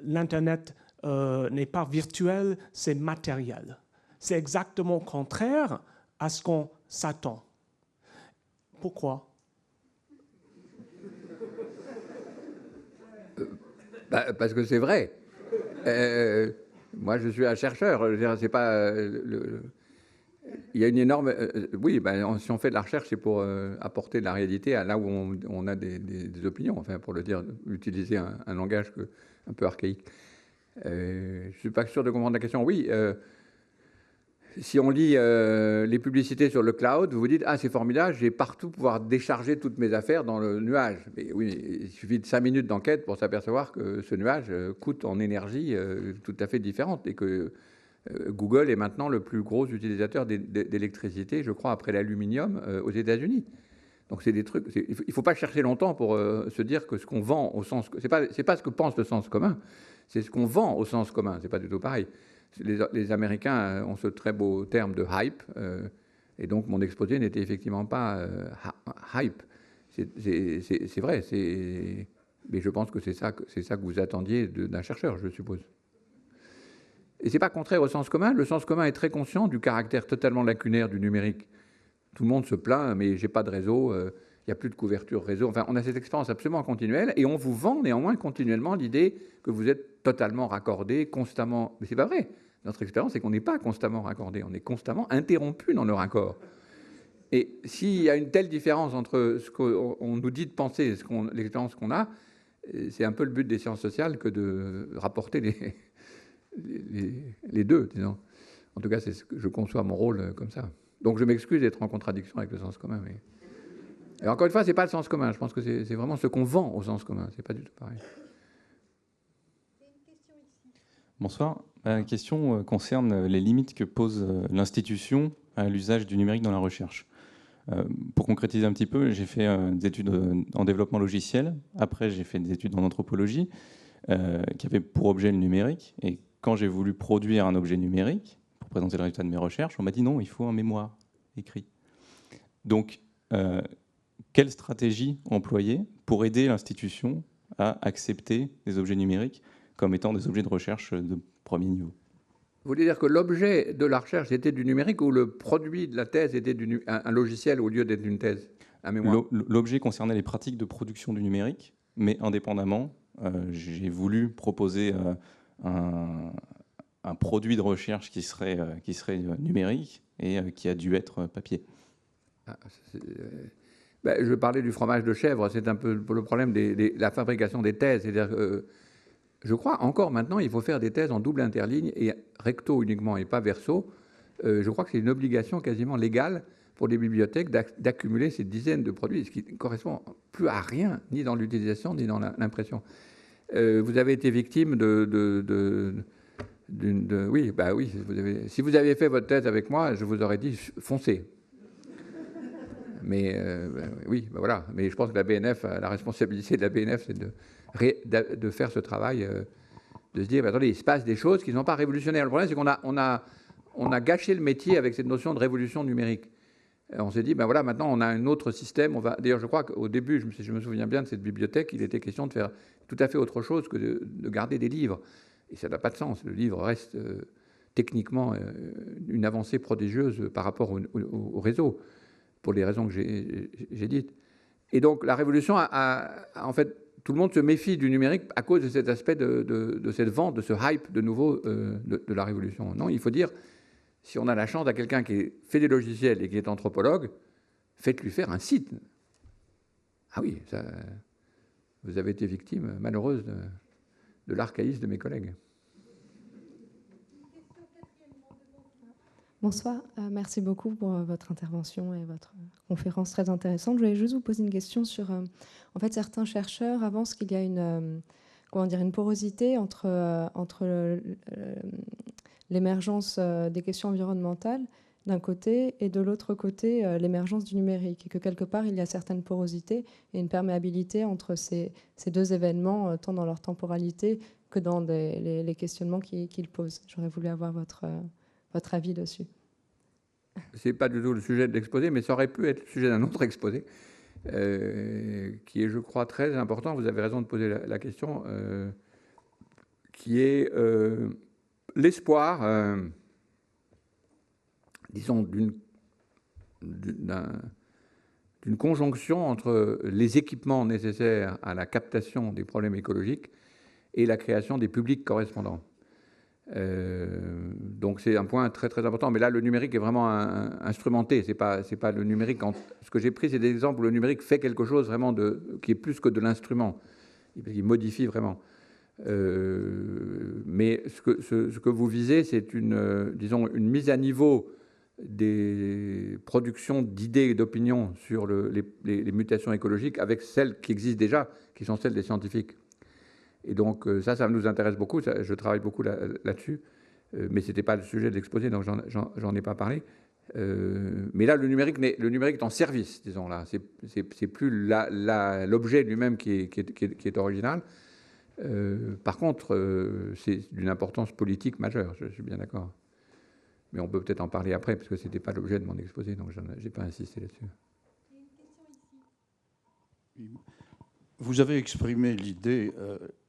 L'Internet n'est pas virtuel, c'est matériel. C'est exactement contraire à ce qu'on s'attend. Pourquoi ? Parce que c'est vrai. Moi, je suis un chercheur. Je veux dire, c'est pas il y a une énorme... oui, si on fait de la recherche, c'est pour apporter de la réalité à là où on a des opinions, enfin, pour le dire, utiliser un langage un peu archaïque. Je ne suis pas sûr de comprendre la question. Oui, si on lit les publicités sur le cloud, vous vous dites « Ah, c'est formidable, je vais partout pouvoir décharger toutes mes affaires dans le nuage. » Mais oui, il suffit de 5 minutes d'enquête pour s'apercevoir que ce nuage coûte en énergie tout à fait différente et que Google est maintenant le plus gros utilisateur d'électricité, je crois, après l'aluminium aux États-Unis. Donc c'est des trucs. Il ne faut pas chercher longtemps pour se dire que ce qu'on vend au sens, c'est pas ce que pense le sens commun, c'est ce qu'on vend au sens commun. C'est pas du tout pareil. Les Américains ont ce très beau terme de hype, et donc mon exposé n'était effectivement pas hype. C'est vrai, mais je pense que c'est ça que vous attendiez d'un chercheur, je suppose. Et ce n'est pas contraire au sens commun. Le sens commun est très conscient du caractère totalement lacunaire du numérique. Tout le monde se plaint, mais j'ai pas de réseau, il n'y a plus de couverture réseau. Enfin, on a cette expérience absolument continuelle, et on vous vend néanmoins continuellement l'idée que vous êtes totalement raccordé, constamment. Mais c'est pas vrai. Notre expérience, c'est qu'on n'est pas constamment raccordé, on est constamment interrompu dans le raccord. Et s'il y a une telle différence entre ce qu'on nous dit de penser et l'expérience qu'on a, c'est un peu le but des sciences sociales que de rapporter les deux, disons. En tout cas, c'est ce que je conçois mon rôle comme ça. Donc je m'excuse d'être en contradiction avec le sens commun. Mais... Et encore une fois, ce n'est pas le sens commun. Je pense que c'est vraiment ce qu'on vend au sens commun. Ce n'est pas du tout pareil. Bonsoir. Ma question concerne les limites que pose l'institution à l'usage du numérique dans la recherche. Pour concrétiser un petit peu, j'ai fait des études en développement logiciel. Après, j'ai fait des études en anthropologie qui avaient pour objet le numérique. Et quand j'ai voulu produire un objet numérique pour présenter le résultat de mes recherches, on m'a dit non, il faut un mémoire écrit. Donc, quelle stratégie employer pour aider l'institution à accepter des objets numériques comme étant des objets de recherche de premier niveau? Vous voulez dire que l'objet de la recherche était du numérique ou le produit de la thèse était un logiciel au lieu d'être une thèse, un mémoire? L'objet concernait les pratiques de production du numérique, mais indépendamment, j'ai voulu proposer un produit de recherche qui serait numérique et qui a dû être papier. Je parlais du fromage de chèvre, c'est un peu le problème de la fabrication des thèses. C'est-à-dire je crois encore maintenant, il faut faire des thèses en double interligne et recto uniquement et pas verso. Je crois que c'est une obligation quasiment légale pour les bibliothèques d'accumuler ces dizaines de produits, ce qui ne correspond plus à rien, ni dans l'utilisation, ni dans l'impression. Vous avez été victime oui, si vous aviez fait votre thèse avec moi, je vous aurais dit foncez. Mais oui, voilà. Mais je pense que la BNF, la responsabilité de la BNF, c'est de faire ce travail, de se dire, attendez, il se passe des choses qui ne sont pas révolutionnaires. Le problème, c'est qu'on a gâché le métier avec cette notion de révolution numérique. On s'est dit, ben voilà, maintenant, on a un autre système. D'ailleurs, je crois qu'au début, je me souviens bien de cette bibliothèque, il était question de faire tout à fait autre chose que de garder des livres. Et ça n'a pas de sens. Le livre reste techniquement une avancée prodigieuse par rapport au réseau, pour les raisons que j'ai dites. Et donc, la révolution en fait, tout le monde se méfie du numérique à cause de cet aspect de cette vente, de ce hype de nouveau de la révolution. Non, il faut dire, si on a la chance à quelqu'un qui fait des logiciels et qui est anthropologue, faites-lui faire un site. Ah oui, ça, vous avez été victime malheureuse de l'archaïsme de mes collègues. Bonsoir, merci beaucoup pour votre intervention et votre conférence très intéressante. Je voulais juste vous poser une question sur... en fait, certains chercheurs avancent qu'il y a une porosité entre l'émergence des questions environnementales d'un côté et de l'autre côté l'émergence du numérique. Et que quelque part, il y a certaines porosités et une perméabilité entre ces deux événements, tant dans leur temporalité que dans les questionnements qu'ils posent. J'aurais voulu avoir votre avis dessus. Ce n'est pas du tout le sujet de l'exposé, mais ça aurait pu être le sujet d'un autre exposé, qui est, je crois, très important. Vous avez raison de poser la question, qui est l'espoir, disons, d'une conjonction entre les équipements nécessaires à la captation des problèmes écologiques et la création des publics correspondants. Donc c'est un point très très important. Mais là, le numérique est vraiment instrumenté. C'est pas le numérique. Ce que j'ai pris, c'est des exemples où le numérique fait quelque chose vraiment qui est plus que de l'instrument. Il modifie vraiment. Mais ce que vous visez, c'est disons, une mise à niveau des productions d'idées et d'opinions sur les mutations écologiques avec celles qui existent déjà, qui sont celles des scientifiques. Et donc ça nous intéresse beaucoup, je travaille beaucoup là-dessus, mais ce n'était pas le sujet de l'exposé, donc j'en ai pas parlé. Mais là, le numérique est en service, disons là. C'est plus l'objet lui-même qui est original. Par contre, c'est d'une importance politique majeure, je suis bien d'accord. Mais on peut peut-être en parler après, parce que ce n'était pas l'objet de mon exposé, donc je n'ai pas insisté là-dessus. Vous avez exprimé l'idée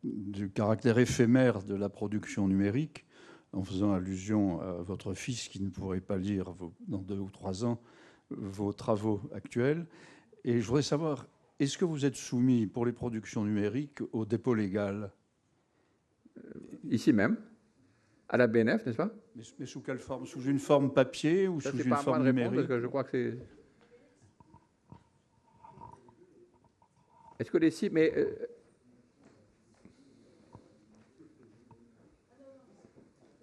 du caractère éphémère de la production numérique en faisant allusion à votre fils qui ne pourrait pas lire dans 2 ou 3 ans vos travaux actuels. Et je voudrais savoir, est-ce que vous êtes soumis pour les productions numériques au dépôt légal? Ici même, à la BNF, n'est-ce pas? Mais sous quelle forme? Sous une forme papier ou Ça, sous c'est une pas à moi forme de répondre, numérique? parce que je crois que c'est... Est-ce que les sites... Mais,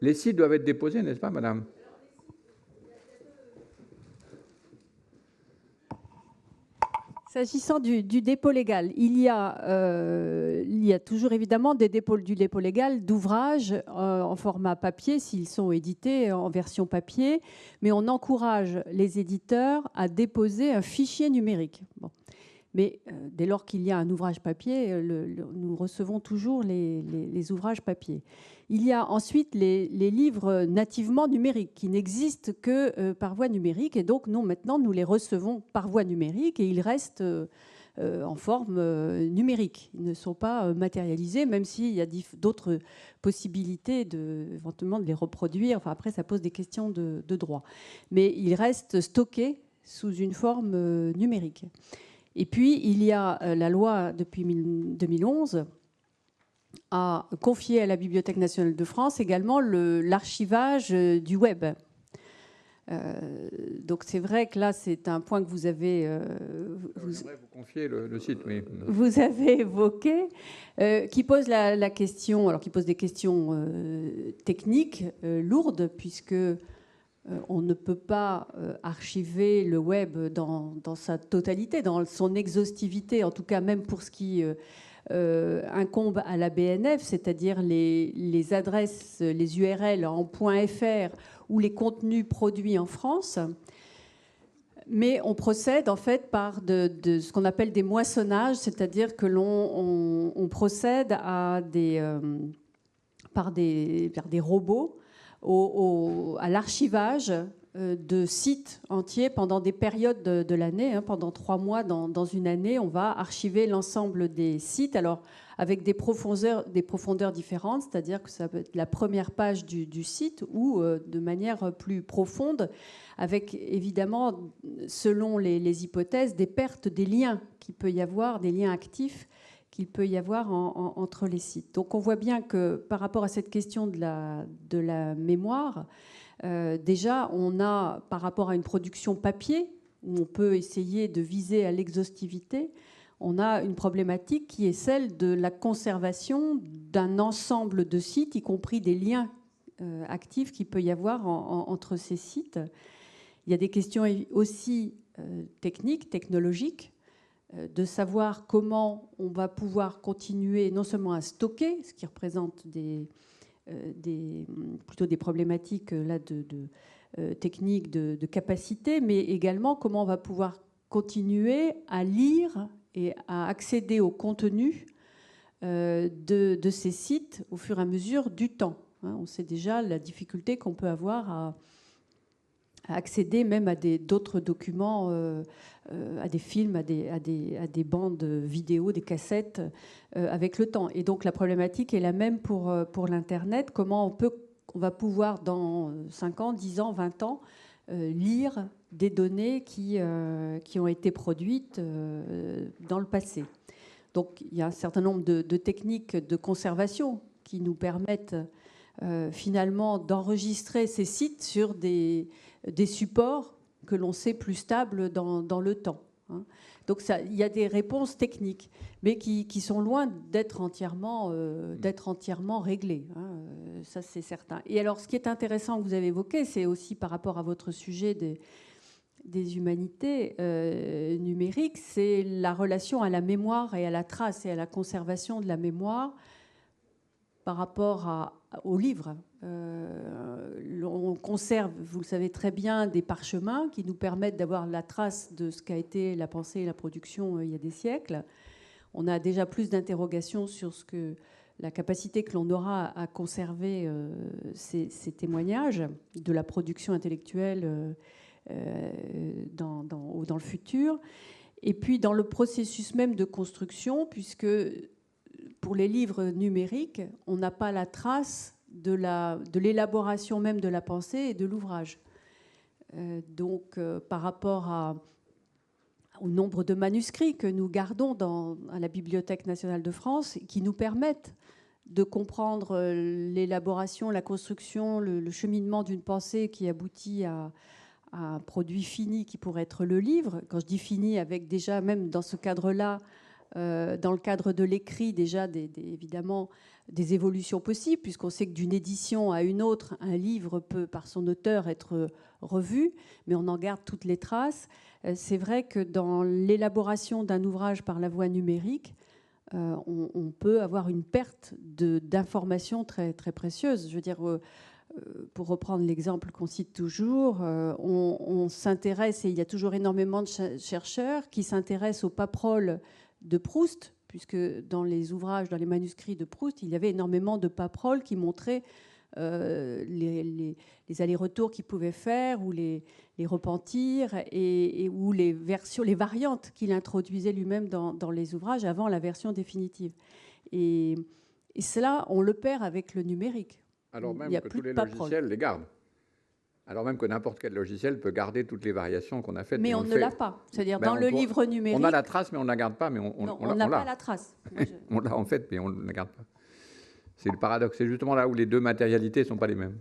les sites doivent être déposés, n'est-ce pas, madame? S'agissant du dépôt légal, il y a toujours évidemment du dépôt légal d'ouvrages en format papier s'ils sont édités en version papier, mais on encourage les éditeurs à déposer un fichier numérique. Bon. Mais dès lors qu'il y a un ouvrage papier, nous recevons toujours les ouvrages papier. Il y a ensuite les livres nativement numériques qui n'existent que par voie numérique. Et donc, maintenant, nous les recevons par voie numérique et ils restent en forme numérique. Ils ne sont pas matérialisés, même s'il y a d'autres possibilités éventuellement de les reproduire. Enfin, après, ça pose des questions de droit. Mais ils restent stockés sous une forme numérique. Et puis, il y a la loi depuis 2011 a confié à la Bibliothèque nationale de France également l'archivage du web. Donc c'est vrai que là, c'est un point que vous avez... vous confiez le site, oui. Vous avez évoqué, qui pose la question, alors qui pose des questions techniques lourdes, puisque... on ne peut pas archiver le web dans sa totalité, dans son exhaustivité, en tout cas même pour ce qui incombe à la BNF, c'est-à-dire les adresses, les URL en .fr ou les contenus produits en France. Mais on procède en fait par de ce qu'on appelle des moissonnages, c'est-à-dire que on procède à par des robots à l'archivage de sites entiers pendant des périodes de l'année. Pendant 3 mois dans une année, on va archiver l'ensemble des sites, alors avec des profondeurs différentes, c'est-à-dire que ça peut être la première page du site ou de manière plus profonde, avec évidemment, selon les hypothèses, des pertes des liens qu'il peut y avoir, des liens actifs qu'il peut y avoir entre les sites. Donc on voit bien que par rapport à cette question de la mémoire, déjà on a, par rapport à une production papier, où on peut essayer de viser à l'exhaustivité, on a une problématique qui est celle de la conservation d'un ensemble de sites, y compris des liens actifs qu'il peut y avoir entre ces sites. Il y a des questions aussi technologiques, de savoir comment on va pouvoir continuer non seulement à stocker, ce qui représente plutôt des problématiques là, techniques de capacité, mais également comment on va pouvoir continuer à lire et à accéder au contenu de ces sites au fur et à mesure du temps. On sait déjà la difficulté qu'on peut avoir à accéder même à d'autres documents, à des films, à des bandes vidéo, des cassettes, avec le temps. Et donc la problématique est la même pour l'Internet. Comment on va pouvoir, dans 5 ans, 10 ans, 20 ans, lire des données qui ont été produites dans le passé. Donc il y a un certain nombre de techniques de conservation qui nous permettent finalement d'enregistrer ces sites sur des supports que l'on sait plus stables dans le temps. Donc il y a des réponses techniques, mais qui sont loin d'être entièrement réglées. Ça, c'est certain. Et alors, ce qui est intéressant que vous avez évoqué, c'est aussi par rapport à votre sujet des humanités numériques, c'est la relation à la mémoire et à la trace et à la conservation de la mémoire par rapport aux livres. On conserve, vous le savez très bien, des parchemins qui nous permettent d'avoir la trace de ce qu'a été la pensée et la production il y a des siècles. On a déjà plus d'interrogations sur la capacité que l'on aura à conserver ces témoignages de la production intellectuelle dans le futur. Et puis dans le processus même de construction, puisque pour les livres numériques, on n'a pas la trace de l'élaboration même de la pensée et de l'ouvrage. Donc par rapport au nombre de manuscrits que nous gardons à la Bibliothèque nationale de France, qui nous permettent de comprendre l'élaboration, la construction, le cheminement d'une pensée qui aboutit à un produit fini qui pourrait être le livre. Quand je dis fini, avec déjà, même dans ce cadre-là, dans le cadre de l'écrit, déjà évidemment des évolutions possibles, puisqu'on sait que d'une édition à une autre, un livre peut, par son auteur, être revu, mais on en garde toutes les traces. C'est vrai que dans l'élaboration d'un ouvrage par la voie numérique, on peut avoir une perte d'informations très, très précieuses. Je veux dire, pour reprendre l'exemple qu'on cite toujours, on s'intéresse, et il y a toujours énormément de chercheurs qui s'intéressent aux paperoles de Proust, puisque dans les ouvrages, dans les manuscrits de Proust, il y avait énormément de paperoles qui montraient les allers-retours qu'il pouvait faire, ou les repentirs, ou les variantes qu'il introduisait lui-même dans les ouvrages avant la version définitive. Et cela, on le perd avec le numérique. Alors même que tous les logiciels les gardent. Alors même que n'importe quel logiciel peut garder toutes les variations qu'on a faites. Mais on ne l'a pas. C'est-à-dire dans le livre numérique... On a la trace, mais on ne la garde pas. Mais on n'a pas la trace. On l'a en fait, mais on ne la garde pas. C'est le paradoxe. C'est justement là où les deux matérialités ne sont pas les mêmes.